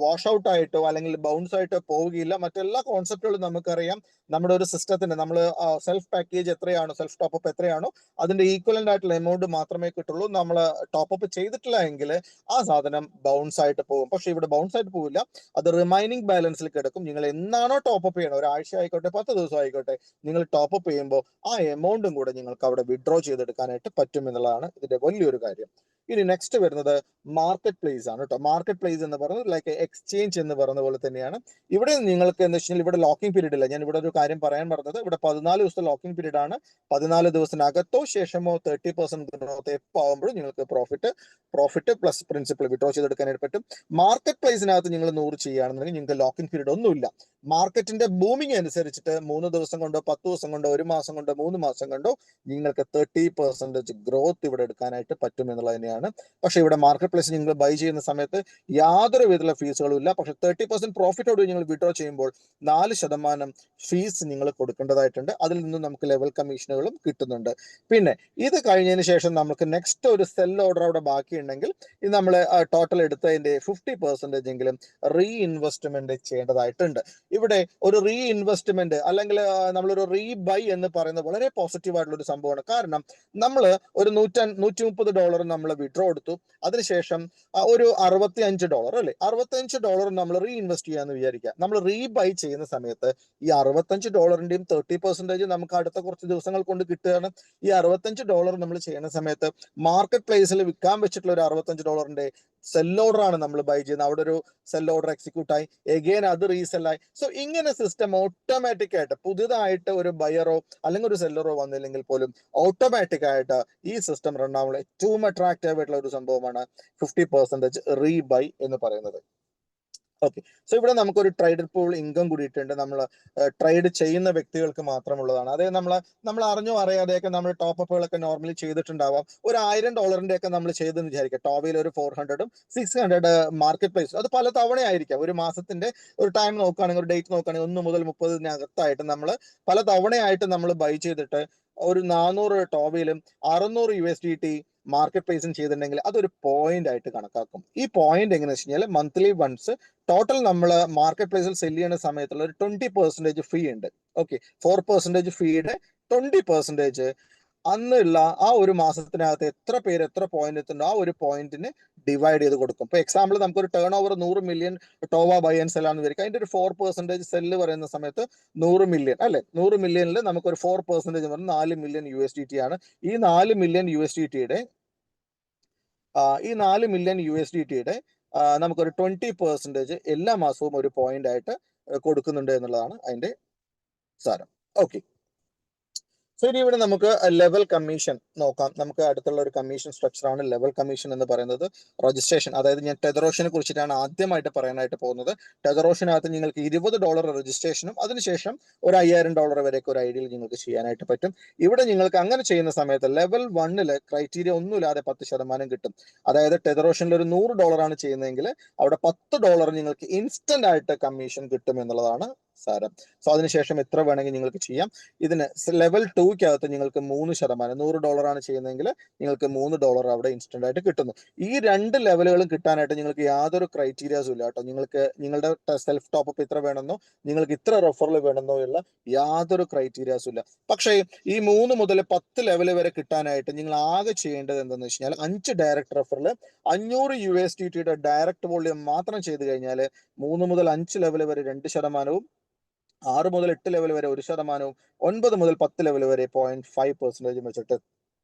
വാഷ് ഔട്ട് ആയിട്ടോ അല്ലെങ്കിൽ ബൗൺസ് ആയിട്ടോ പോവുകയില്ല. മറ്റെല്ലാ കോൺസെപ്റ്റുകളും നമുക്കറിയാം. നമ്മുടെ ഒരു സിസ്റ്റത്തിന് നമ്മൾ സെൽഫ് പാക്കേജ് എത്രയാണോ, സെൽഫ് ടോപ്പപ്പ് എത്രയാണോ അതിന്റെ ഈക്വലന്റ് ആയിട്ടുള്ള എമൗണ്ട് മാത്രമേ കിട്ടുള്ളൂ. നമ്മൾ ടോപ്പപ്പ് ചെയ്തിട്ടില്ല എങ്കിൽ ആ സാധനം ബൗൺസ് ആയിട്ട് പോകും. പക്ഷെ ഇവിടെ ബൗൺസ് ആയിട്ട് പോവില്ല, അത് റിമൈനിങ് ബാലൻസിൽ കിടക്കും. നിങ്ങൾ എന്നാണോ ടോപ്പപ്പ് ചെയ്യണം, ഒരാഴ്ച ആയിക്കോട്ടെ 10 ദിവസം ആയിക്കോട്ടെ, നിങ്ങൾ ടോപ്പപ്പ് ചെയ്യുമ്പോൾ ആ എമൗണ്ടും കൂടെ നിങ്ങൾക്ക് അവിടെ വിഡ്രോ ചെയ്തെടുക്കാനായിട്ട് പറ്റും എന്നുള്ളതാണ് ഇതിന്റെ വലിയൊരു കാര്യം. ഇനി നെക്സ്റ്റ് വരുന്നത് മാർക്കറ്റ് പ്ലേസ് ആണ് കേട്ടോ. മാർക്കറ്റ് പ്ലേസ് എന്ന് പറയുന്നത് ലൈക്ക് എക്സ്ചേഞ്ച് എന്ന് പറയുന്ന പോലെ തന്നെയാണ്. ഇവിടെ നിങ്ങൾക്ക് എന്ന് വെച്ചാൽ ഇവിടെ ലോക്കിംഗ് പീരീഡ് ഇല്ല. ഞാൻ ഇവിടെ ഒരു കാര്യം പറയാൻ പറഞ്ഞത്, ഇവിടെ 14 ദിവസത്തെ ലോക്കിംഗ് പീരീഡ് ആണ്. 14 ദിവസത്തിനകത്തോ ശേഷമോ 30% ഗ്രോത്ത് എപ്പോൾ ആകുമ്പോഴും നിങ്ങൾക്ക് പ്രോഫിറ്റ് പ്ലസ് പ്രിൻസിപ്പൽ വിഡ്രോ ചെയ്തെടുക്കാനായിട്ട് പറ്റും. മാർക്കറ്റ് പ്ലേസിനകത്ത് നിങ്ങൾ 100 ചെയ്യുകയാണെന്നുണ്ടെങ്കിൽ നിങ്ങൾക്ക് ലോക്കിംഗ് പീരീഡ് ഒന്നുമില്ല. മാർക്കറ്റിന്റെ ബൂമിങ് അനുസരിച്ചിട്ട് 3 ദിവസം കൊണ്ടോ 10 ദിവസം കൊണ്ടോ 1 മാസം കൊണ്ടോ 3 മാസം കൊണ്ടോ നിങ്ങൾക്ക് 30% ഗ്രോത്ത് ഇവിടെ എടുക്കാനായിട്ട് പറ്റും എന്നുള്ളത് തന്നെയാണ്. പക്ഷെ ഇവിടെ മാർക്കറ്റ് പ്ലേസിൽ നിങ്ങൾ ബൈ ചെയ്യുന്ന സമയത്ത് യാതൊരു വിധത്തിലുള്ള ഫീസുകളും ഇല്ല. പക്ഷെ 30% പ്രോഫിറ്റോട് നിങ്ങൾ വിഡ്രോ ചെയ്യുമ്പോൾ 4% ഫീസ് നിങ്ങൾ കൊടുക്കേണ്ടതായിട്ടുണ്ട്. അതിൽ നിന്നും നമുക്ക് ലെവൽ കമ്മീഷനുകളും കിട്ടുന്നുണ്ട്. പിന്നെ ഇത് കഴിഞ്ഞതിന് ശേഷം നമുക്ക് നെക്സ്റ്റ് ഒരു സെൽ ഓർഡർ അവിടെ ബാക്കിയുണ്ടെങ്കിൽ ഇത് നമ്മൾ ടോട്ടൽ എടുത്തതിന്റെ 50% എങ്കിലും റീ ഇൻവെസ്റ്റ്മെന്റ് ചെയ്യേണ്ടതായിട്ടുണ്ട്. ഇവിടെ ഒരു റീ ഇൻവെസ്റ്റ്മെന്റ് അല്ലെങ്കിൽ നമ്മളൊരു റീ ബൈ എന്ന് പറയുന്നത് വളരെ പോസിറ്റീവ് ആയിട്ടുള്ള ഒരു സംഭവമാണ്. കാരണം നമ്മൾ ഒരു $130 നമ്മൾ വിഡ്രോ എടുത്തു, അതിനുശേഷം ഒരു $65 അല്ലെ, $65 നമ്മൾ റീ ഇൻവെസ്റ്റ് ചെയ്യാന്ന് വിചാരിക്കുക. നമ്മൾ റീ ബൈ ചെയ്യുന്ന സമയത്ത് ഈ $65 30% നമുക്ക് അടുത്ത കുറച്ച് ദിവസങ്ങൾ കൊണ്ട് കിട്ടുകയാണ്. ഈ $65 നമ്മൾ ചെയ്യുന്ന സമയത്ത് മാർക്കറ്റ് പ്ലേസിൽ വിൽക്കാൻ വെച്ചിട്ടുള്ള ഒരു $65 സെൽ ഓർഡർ ആണ് നമ്മൾ ബൈ ചെയ്യുന്നത്. അവിടെ ഒരു സെൽ ഓർഡർ എക്സിക്യൂട്ട് ആയി, എഗെയിൻ അത് റീസെല്ലായി. സോ ഇങ്ങനെ സിസ്റ്റം ഓട്ടോമാറ്റിക് ആയിട്ട് പുതിയതായിട്ട് ഒരു ബയറോ അല്ലെങ്കിൽ ഒരു സെല്ലറോ വന്നില്ലെങ്കിൽ പോലും ഓട്ടോമാറ്റിക് ആയിട്ട് ഈ സിസ്റ്റം റൺ ആവുന്ന ഏറ്റവും അട്രാക്റ്റീവ് ആയിട്ടുള്ള ഒരു സംഭവമാണ് 50% റീ ബൈ എന്ന് പറയുന്നത്. ഓക്കെ, സോ ഇവിടെ നമുക്കൊരു ട്രേഡഡ് പൂൾ ഇൻകം കൂടിയിട്ടുണ്ട്. നമ്മൾ ട്രേഡ് ചെയ്യുന്ന വ്യക്തികൾക്ക് മാത്രമുള്ളതാണ്. അതായത് നമ്മൾ അറിഞ്ഞോ അറിയാതെയൊക്കെ നമ്മൾ ടോപ്പുകളൊക്കെ നോർമലി ചെയ്തിട്ടുണ്ടാവാം. ഒരു $1000 ഒക്കെ നമ്മൾ ചെയ്തെന്ന് വിചാരിക്കുക. ടോവിൽ ഒരു 400 600 മാർക്കറ്റ് പ്ലേസ്, അത് പല തവണയായിരിക്കാം. ഒരു മാസത്തിന്റെ ഒരു ടൈം നോക്കുകയാണെങ്കിൽ, ഒരു ഡേറ്റ് നോക്കുകയാണെങ്കിൽ 1 മുതൽ 30 നമ്മൾ പല തവണയായിട്ട് നമ്മൾ ബൈ ചെയ്തിട്ട് ഒരു 400 ടോവിലും 600 USDT മാർക്കറ്റ് പ്രൈസും ചെയ്തിട്ടുണ്ടെങ്കിൽ അതൊരു പോയിന്റ് ആയിട്ട് കണക്കാക്കും. ഈ പോയിന്റ് എങ്ങനെയാണെന്ന് വെച്ച് കഴിഞ്ഞാൽ മന്ത്ലി വൺസ് ടോട്ടൽ നമ്മൾ മാർക്കറ്റ് പ്ലേസിൽ സെല് ചെയ്യുന്ന സമയത്തുള്ള ഒരു 20% ഫീ ഉണ്ട്. ഓക്കെ, 4% ഫീയുടെ 20% അന്നുള്ള ആ ഒരു മാസത്തിനകത്ത് എത്ര പേര് എത്ര പോയിന്റ് എത്തുന്നുണ്ടോ ആ ഒരു പോയിന്റിന് ഡിവൈഡ് ചെയ്ത് കൊടുക്കും. ഇപ്പൊ എക്സാമ്പിൾ നമുക്കൊരു ടേൺ ഓവർ 100 മില്യൺ ടോവ ബൈ ആൻഡ് സെൽ ആണെന്ന് വിചാരിക്കും. അതിന്റെ ഒരു 4% സെല്ല് പറയുന്ന സമയത്ത് 100 മില്യൺ അല്ലെ, 100 മില്യണിൽ നമുക്കൊരു 4% പറഞ്ഞാൽ 4 മില്യൺ USDT ആണ്. ഈ 4 മില്യൺ USDTയുടെ നമുക്കൊരു 20% എല്ലാ മാസവും ഒരു പോയിന്റ് ആയിട്ട് കൊടുക്കുന്നുണ്ട് എന്നുള്ളതാണ് അതിന്റെ സാരം. ഓക്കെ, സോ ഇനി ഇവിടെ നമുക്ക് ലെവൽ കമ്മീഷൻ നോക്കാം. നമുക്ക് അടുത്തുള്ള ഒരു കമ്മീഷൻ സ്ട്രക്ചർ ആണ് ലെവൽ കമ്മീഷൻ എന്ന് പറയുന്നത്. രജിസ്ട്രേഷൻ, അതായത് ഞാൻ ടെതറോഷനെ കുറിച്ചിട്ടാണ് ആദ്യമായിട്ട് പറയാനായിട്ട് പോകുന്നത്. ടെതറോഷനകത്ത് നിങ്ങൾക്ക് $20 രജിസ്ട്രേഷനും അതിനുശേഷം ഒരു $5000 വരെയൊക്കെ ഒരു ഐഡിയിൽ നിങ്ങൾക്ക് ചെയ്യാനായിട്ട് പറ്റും. ഇവിടെ നിങ്ങൾക്ക് അങ്ങനെ ചെയ്യുന്ന സമയത്ത് ലെവൽ 1 ക്രൈറ്റീരിയ ഒന്നുമില്ലാതെ 10% കിട്ടും. അതായത് ടെതറോഷനിൽ ഒരു $100 ആണ് ചെയ്യുന്നതെങ്കിൽ അവിടെ $10 നിങ്ങൾക്ക് ഇൻസ്റ്റന്റ് ആയിട്ട് കമ്മീഷൻ കിട്ടും എന്നുള്ളതാണ് സാരം. സോ അതിനുശേഷം എത്ര വേണമെങ്കിൽ നിങ്ങൾക്ക് ചെയ്യാം. ഇതിന് ലെവൽ 2 നിങ്ങൾക്ക് 3%, $100 ആണ് ചെയ്യുന്നതെങ്കിൽ നിങ്ങൾക്ക് $3 അവിടെ ഇൻസ്റ്റന്റ് ആയിട്ട് കിട്ടുന്നു. ഈ 2 ലെവലുകളും കിട്ടാനായിട്ട് നിങ്ങൾക്ക് യാതൊരു ക്രൈറ്റീരിയാസും ഇല്ല കേട്ടോ. നിങ്ങൾക്ക് നിങ്ങളുടെ സെൽഫ് ടോപ്പ് ഇത്ര വേണമെന്നോ നിങ്ങൾക്ക് ഇത്ര റെഫറൽ വേണമെന്നോ ഉള്ള യാതൊരു ക്രൈറ്റീരിയാസും ഇല്ല. പക്ഷേ ഈ 3 മുതൽ 10 ലെവൽ വരെ കിട്ടാനായിട്ട് നിങ്ങൾ ആകെ ചെയ്യേണ്ടത് എന്താണെന്ന് വെച്ച് കഴിഞ്ഞാൽ 5 ഡയറക്റ്റ് റെഫറൽ 500 USDTയുടെ ഡയറക്റ്റ് വോള്യൂം മാത്രം ചെയ്ത് കഴിഞ്ഞാൽ 3 മുതൽ 5 ലെവൽ വരെ 2%, 6 മുതൽ 8 ലെവൽ വരെ 1%, 9 മുതൽ 10 ലെവൽ വരെ 0.5% വെച്ചിട്ട്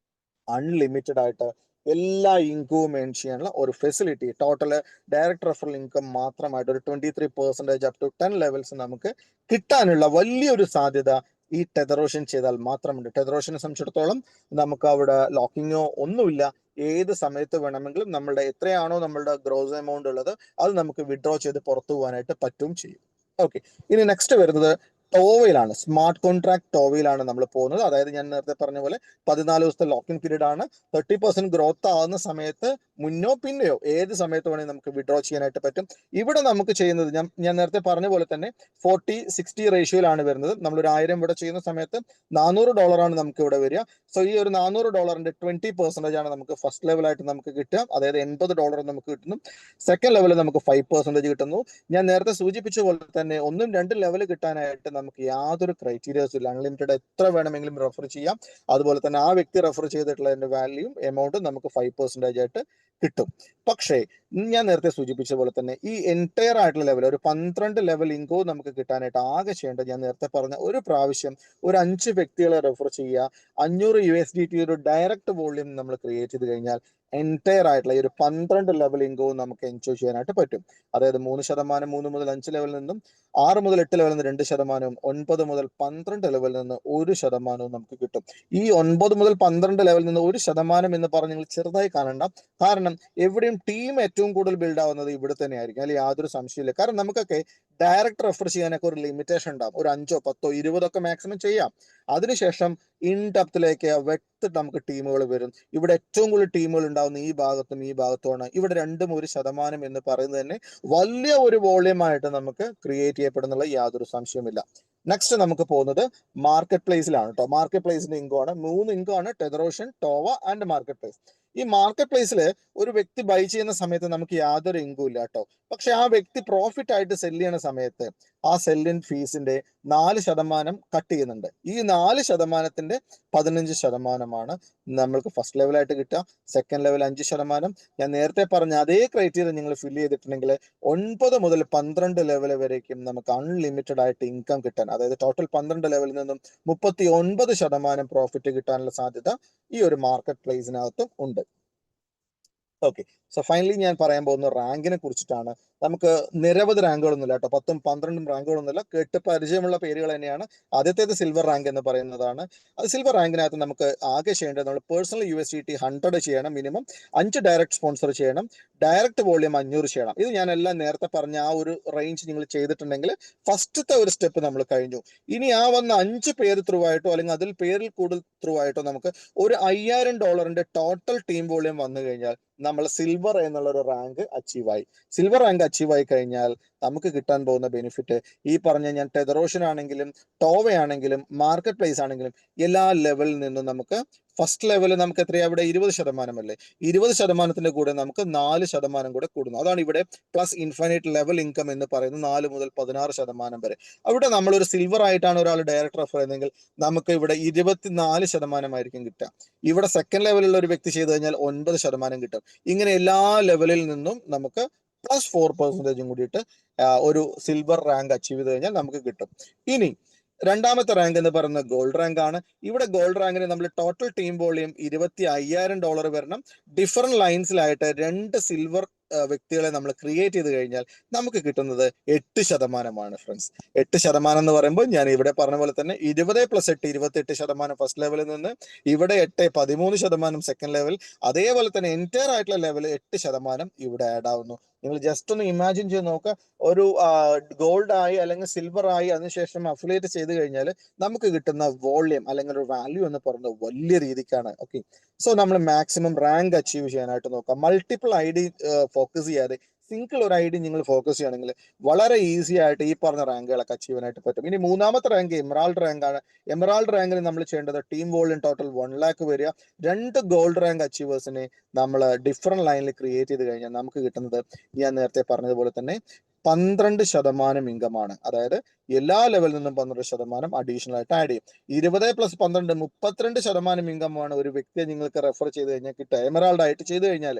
അൺലിമിറ്റഡ് ആയിട്ട് എല്ലാ ഇൻകവും ഏൺ ചെയ്യാനുള്ള ഒരു facility. Total direct referral income മാത്രമായിട്ട് ഒരു 23% അപ് ടു 10 ലെവൽസ് നമുക്ക് കിട്ടാനുള്ള വലിയൊരു സാധ്യത ഈ ടെതറോഷൻ ചെയ്താൽ മാത്രമുണ്ട്. ടെതറോഷനെ സംബന്ധിച്ചിടത്തോളം നമുക്ക് അവിടെ ലോക്കിങ്ങോ ഒന്നുമില്ല. ഏത് സമയത്ത് വേണമെങ്കിലും നമ്മളുടെ എത്രയാണോ നമ്മളുടെ ഗ്രോസ് എമൗണ്ട് ഉള്ളത് അത് നമുക്ക് വിഡ്രോ ചെയ്ത് പുറത്തു പോകാനായിട്ട് പറ്റും ചെയ്യും. ഓക്കെ, ഇനി നെക്സ്റ്റ് വരുന്നത് ടോവയിലാണ്. സ്മാർട്ട് കോൺട്രാക്ട് ടോവയിലാണ് നമ്മൾ പോകുന്നത്. അതായത് ഞാൻ നേരത്തെ പറഞ്ഞ പോലെ 14 ദിവസത്തെ ലോക്കിംഗ് പീരീഡ് ആണ്. 30% ഗ്രോത്ത് ആവുന്ന സമയത്ത് മുന്നോ പിന്നെയോ ഏത് സമയത്ത് വേണമെങ്കിൽ നമുക്ക് വിഡ്രോ ചെയ്യാനായിട്ട് പറ്റും. ഇവിടെ നമുക്ക് ചെയ്യുന്നത് ഞാൻ നേരത്തെ പറഞ്ഞ പോലെ തന്നെ 40-60 റേഷ്യോയിലാണ് വരുന്നത്. നമ്മളൊരു 1000 ഇവിടെ ചെയ്യുന്ന സമയത്ത് $400 ആണ് നമുക്ക് ഇവിടെ വരിക. സോ ഈ ഒരു $400ന്റെ 20% ആണ് നമുക്ക് ഫസ്റ്റ് ലെവലായിട്ട് നമുക്ക് കിട്ടുക. അതായത് $80 നമുക്ക് കിട്ടുന്നു. സെക്കൻഡ് ലെവലിൽ നമുക്ക് 5% കിട്ടുന്നു. ഞാൻ നേരത്തെ സൂചിപ്പിച്ച പോലെ തന്നെ 1ഉം 2ഉം ലെവൽ കിട്ടാനായിട്ട് നമുക്ക് യാതൊരു ക്രൈറ്റീരിയാസും ഇല്ല. അൺലിമിറ്റഡ് എത്ര വേണമെങ്കിലും റെഫർ ചെയ്യാം. അതുപോലെ തന്നെ ആ വ്യക്തി റെഫർ ചെയ്തിട്ടുള്ളതിന്റെ വാല്യൂയും എമൗണ്ടും നമുക്ക് 5% ആയിട്ട് കിട്ടും. പക്ഷേ ഞാൻ നേരത്തെ സൂചിപ്പിച്ച പോലെ തന്നെ ഈ എൻറ്റയർ ആയിട്ടുള്ള ലെവൽ ഒരു 12 ലെവൽ ഇൻകവും നമുക്ക് കിട്ടാനായിട്ട് ആകെ ചെയ്യേണ്ടത് ഞാൻ നേരത്തെ പറഞ്ഞ ഒരു പ്രാവശ്യം ഒരു 5 വ്യക്തികളെ റെഫർ ചെയ്യുക. 500 USDT ഒരു ഡയറക്റ്റ് വോള്യൂം നമ്മൾ ക്രിയേറ്റ് ചെയ്ത് കഴിഞ്ഞാൽ എൻറ്റയർ ആയിട്ടുള്ള ഈ ഒരു 12 ലെവൽ ഇൻകവും നമുക്ക് എൻജോയ് ചെയ്യാനായിട്ട് പറ്റും. അതായത് 3%, 3 മുതൽ 5 ലെവലിൽ നിന്നും 6 മുതൽ 8 ലെവലിൽ നിന്ന് 2%, 9 മുതൽ 12 ലെവലിൽ നിന്ന് 1% നമുക്ക് കിട്ടും. ഈ 9 മുതൽ 12 ലെവലിൽ നിന്ന് 1% എന്ന് പറഞ്ഞ് നിങ്ങൾ ചെറുതായി കാണണ്ട. കാരണം എവിടെയും ടീം ഏറ്റവും കൂടുതൽ ബിൽഡ് ആവുന്നത് ഇവിടെ തന്നെ ആയിരിക്കും. അതിൽ യാതൊരു സംശയമില്ല. കാരണം നമുക്കൊക്കെ ഡയറക്റ്റ് റെഫർ ചെയ്യാനൊക്കെ ഒരു ലിമിറ്റേഷൻ ഉണ്ടാവും. ഒരു 5, 10, 20 മാക്സിമം ചെയ്യാം. അതിനുശേഷം ഇൻ ഡെപ്തിലേക്ക് വെട്ട് നമുക്ക് ടീമുകൾ വരും. ഇവിടെ ഏറ്റവും കൂടുതൽ ടീമുകൾ ഉണ്ടാവുന്ന ഈ ഭാഗത്തുമാണ്. ഇവിടെ 2-1% എന്ന് പറയുന്നത് തന്നെ വലിയ ഒരു വോള്യമായിട്ട് നമുക്ക് ക്രിയേറ്റ് ചെയ്യപ്പെടുന്നുള്ള യാതൊരു സംശയമില്ല. നെക്സ്റ്റ് നമുക്ക് പോകുന്നത് മാർക്കറ്റ് പ്ലേസിലാണ് കേട്ടോ. മാർക്കറ്റ് പ്ലേസിന്റെ ഇൻകമാണ് 3 ഇൻകാണ്: ടെതറോഷൻ, ടോവ ആൻഡ് മാർക്കറ്റ് പ്ലേസ്. ഈ മാർക്കറ്റ് പ്ലേസിൽ ഒരു വ്യക്തി ബൈ ചെയ്യുന്ന സമയത്ത് നമുക്ക് യാതൊരു ഇൻകും ഇല്ല കേട്ടോ. പക്ഷെ ആ വ്യക്തി പ്രോഫിറ്റ് ആയിട്ട് സെല് ചെയ്യുന്ന സമയത്ത് ആ സെല്ലിൻ ഫീസിന്റെ 4% കട്ട് ചെയ്യുന്നുണ്ട്. ഈ 4%ത്തിന്റെ 15% നമ്മൾക്ക് ഫസ്റ്റ് ലെവലായിട്ട് കിട്ടുക. Second level 5%. ഞാൻ നേരത്തെ പറഞ്ഞ അതേ ക്രൈറ്റീരിയ നിങ്ങൾ ഫില്ല് ചെയ്തിട്ടുണ്ടെങ്കിൽ 9 മുതൽ 12 ലെവൽ വരേക്കും നമുക്ക് അൺലിമിറ്റഡ് ആയിട്ട് ഇൻകം കിട്ടാൻ, അതായത് ടോട്ടൽ 12 ലെവലിൽ നിന്നും 39% പ്രോഫിറ്റ് കിട്ടാനുള്ള സാധ്യത ഈ ഒരു മാർക്കറ്റ് പ്ലേസിനകത്തും ഉണ്ട്. ഓക്കെ, സോ ഫൈനലി ഞാൻ പറയാൻ പോകുന്ന റാങ്കിനെ കുറിച്ചിട്ടാണ്. നമുക്ക് നിരവധി റാങ്കുകളൊന്നുമില്ല കേട്ടോ, 10ഉം 12ഉം റാങ്കുകളൊന്നുമില്ല. കേട്ട് പരിചയമുള്ള പേരുകൾ തന്നെയാണ്. ആദ്യത്തേത് സിൽവർ റാങ്ക് എന്ന് പറയുന്നതാണ്. അത് സിൽവർ റാങ്കിനകത്ത് നമുക്ക് ആകെ ചെയ്യേണ്ടത് നമ്മൾ പേഴ്സണൽ USDT 100 ചെയ്യണം, മിനിമം 5 ഡയറക്റ്റ് സ്പോൺസർ ചെയ്യണം, ഡയറക്റ്റ് വോളിയം 500 ചെയ്യണം. ഇത് ഞാൻ എല്ലാം നേരത്തെ പറഞ്ഞ ആ ഒരു റേഞ്ച് നിങ്ങൾ ചെയ്തിട്ടുണ്ടെങ്കിൽ ഫസ്റ്റത്തെ ഒരു സ്റ്റെപ്പ് നമ്മൾ കഴിഞ്ഞു. ഇനി ആ വന്ന 5 പേര് ത്രൂ ആയിട്ടോ അല്ലെങ്കിൽ അതിൽ പേരിൽ കൂടുതൽ ത്രൂ ആയിട്ടോ നമുക്ക് ഒരു $5000 ടോട്ടൽ ടീം വോളിയം വന്നു കഴിഞ്ഞാൽ നമ്മൾ സിൽവർ എന്നുള്ള ഒരു റാങ്ക് അച്ചീവ് ആയി. സിൽവർ റാങ്ക് അച്ചീവ് ആയി കഴിഞ്ഞാൽ നമുക്ക് കിട്ടാൻ പോകുന്ന ബെനിഫിറ്റ് ഈ പറഞ്ഞ ഞാൻ ടെതറോഷൻ ആണെങ്കിലും ടോവ ആണെങ്കിലും മാർക്കറ്റ് പ്ലേസ് ആണെങ്കിലും എല്ലാ ലെവലിൽ നിന്നും നമുക്ക് ഫസ്റ്റ് ലെവൽ നമുക്ക് എത്രയാ ഇവിടെ 20% അല്ലേ, 20%ത്തിന്റെ കൂടെ നമുക്ക് 4% കൂടെ കൂടുന്നു. അതാണ് ഇവിടെ പ്ലസ് ഇൻഫൈനൈറ്റ് ലെവൽ ഇൻകം എന്ന് പറയുന്നത് 4 മുതൽ 16% വരെ. അവിടെ നമ്മളൊരു സിൽവർ ആയിട്ടാണ് ഒരാൾ ഡയറക്റ്റ് റെഫർ ചെയ്യുന്നതെങ്കിൽ നമുക്ക് ഇവിടെ 24% ആയിരിക്കും കിട്ടുക. ഇവിടെ സെക്കൻഡ് ലെവലുള്ള ഒരു വ്യക്തി ചെയ്ത് കഴിഞ്ഞാൽ 9% കിട്ടും. ഇങ്ങനെ എല്ലാ ലെവലിൽ നിന്നും നമുക്ക് പ്ലസ് 4% കൂടിയിട്ട് ഒരു സിൽവർ റാങ്ക് അച്ചീവ് ചെയ്ത് കഴിഞ്ഞാൽ നമുക്ക് കിട്ടും. ഇനി രണ്ടാമത്തെ റാങ്ക് എന്ന് പറയുന്നത് ഗോൾഡ് റാങ്ക് ആണ്. ഇവിടെ ഗോൾഡ് റാങ്കിന് നമ്മൾ ടോട്ടൽ ടീം വോളിയം $25,000 വരണം. ഡിഫറെന്റ് ലൈൻസിലായിട്ട് 2 സിൽവർ വ്യക്തികളെ നമ്മൾ ക്രിയേറ്റ് ചെയ്ത് കഴിഞ്ഞാൽ നമുക്ക് കിട്ടുന്നത് 8% ഫ്രണ്ട്സ്. 8% എന്ന് പറയുമ്പോൾ ഞാൻ ഇവിടെ പറഞ്ഞ പോലെ തന്നെ 20 + 8 28% ഫസ്റ്റ് ലെവലിൽ നിന്ന്, ഇവിടെ 8 13% സെക്കൻഡ് ലെവൽ, അതേപോലെ തന്നെ എൻറ്റയർ ആയിട്ടുള്ള ലെവൽ 8% ഇവിടെ ആഡ് ആവുന്നു. നിങ്ങൾ ജസ്റ്റ് ഒന്ന് ഇമാജിൻ ചെയ്ത് നോക്കുക, ഒരു ഗോൾഡ് ആയി അല്ലെങ്കിൽ സിൽവർ ആയി അതിനുശേഷം അഫിലിയേറ്റ് ചെയ്ത് കഴിഞ്ഞാൽ നമുക്ക് കിട്ടുന്ന വോള്യം അല്ലെങ്കിൽ ഒരു വാല്യൂ എന്ന് പറയുന്നത് വലിയ രീതിക്കാണ്. ഓക്കെ, സോ നമ്മൾ മാക്സിമം റാങ്ക് അച്ചീവ് ചെയ്യാനായിട്ട് നോക്കാം. മൾട്ടിപ്പിൾ ID ഫോക്കസ് ചെയ്യാതെ സിംഗിൾ ഒരു ID നിങ്ങൾ ഫോക്കസ് ചെയ്യുകയാണെങ്കിൽ വളരെ ഈസി ആയിട്ട് ഈ പറഞ്ഞ റാങ്കുകളൊക്കെ അച്ചീവ് ചെയ്യാനായിട്ട് പറ്റും. ഇനി മൂന്നാമത്തെ റാങ്ക് എമറാൾഡ് റാങ്ക് ആണ്. എമറാൾഡ് റാങ്കിന് നമ്മൾ ചെയ്യേണ്ടത് ടീം വോളിയം ടോട്ടൽ 1 lakh വരിക. 2 ഗോൾഡ് റാങ്ക് അച്ചീവേഴ്സിനെ നമ്മൾ ഡിഫറെന്റ് ലൈനിൽ ക്രിയേറ്റ് ചെയ്ത് കഴിഞ്ഞാൽ നമുക്ക് കിട്ടുന്നത് ഞാൻ നേരത്തെ പറഞ്ഞതുപോലെ തന്നെ 12% ഇൻകം ആണ്. അതായത് എല്ലാ ലെവലിൽ നിന്നും 12% അഡീഷണൽ ആയിട്ട് ആഡ് ചെയ്യും. 20 + 12 32% ഇൻകം ആണ് ഒരു വ്യക്തിയെ നിങ്ങൾക്ക് റെഫർ ചെയ്ത് കഴിഞ്ഞാൽ കിട്ടുക. എമറാൾഡ് ആയിട്ട് ചെയ്ത് കഴിഞ്ഞാൽ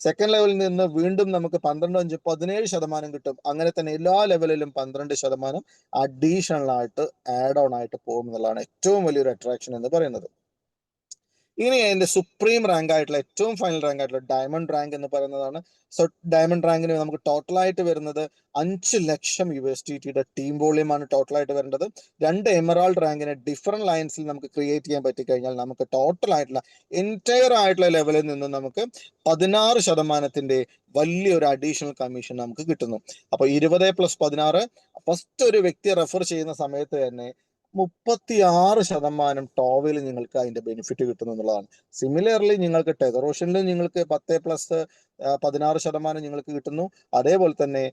സെക്കൻഡ് ലെവലിൽ നിന്ന് വീണ്ടും നമുക്ക് 12, 5, 17% കിട്ടും. അങ്ങനെ തന്നെ എല്ലാ ലെവലിലും 12% അഡീഷണൽ ആയിട്ട് ആഡ് ഓൺ ആയിട്ട് പോകും എന്നുള്ളതാണ് ഏറ്റവും വലിയൊരു അട്രാക്ഷൻ എന്ന് പറയുന്നത്. ഇനി അതിന്റെ സുപ്രീം റാങ്ക് ആയിട്ടുള്ള ഏറ്റവും ഫൈനൽ റാങ്ക് ആയിട്ടുള്ള ഡയമണ്ട് റാങ്ക് എന്ന് പറയുന്നതാണ്. സോ ഡയമണ്ട് റാങ്കിന് നമുക്ക് ടോട്ടലായിട്ട് വരുന്നത് 5 ലക്ഷം USDTയുടെ ടീം വോളിയമാണ് ടോട്ടലായിട്ട് വരേണ്ടത്. 2 എമറാൾഡ് റാങ്കിനെ ഡിഫറെന്റ് ലൈൻസിൽ നമുക്ക് ക്രിയേറ്റ് ചെയ്യാൻ പറ്റിക്കഴിഞ്ഞാൽ നമുക്ക് ടോട്ടൽ ആയിട്ടുള്ള എൻറ്റയർ ആയിട്ടുള്ള ലെവലിൽ നിന്ന് നമുക്ക് 16%ന്റെ വലിയൊരു അഡീഷണൽ കമ്മീഷൻ നമുക്ക് കിട്ടുന്നു. അപ്പൊ 20 + 16 ഫസ്റ്റ് ഒരു വ്യക്തിയെ റെഫർ ചെയ്യുന്ന സമയത്ത് തന്നെ 36% ടോവയിൽ നിങ്ങൾക്ക് അതിന്റെ ബെനിഫിറ്റ് കിട്ടുന്നു എന്നുള്ളതാണ്. സിമിലർലി നിങ്ങൾക്ക് ടെതറോഷനിലും നിങ്ങൾക്ക് 10 + 16% നിങ്ങൾക്ക് കിട്ടുന്നു. അതേപോലെ തന്നെ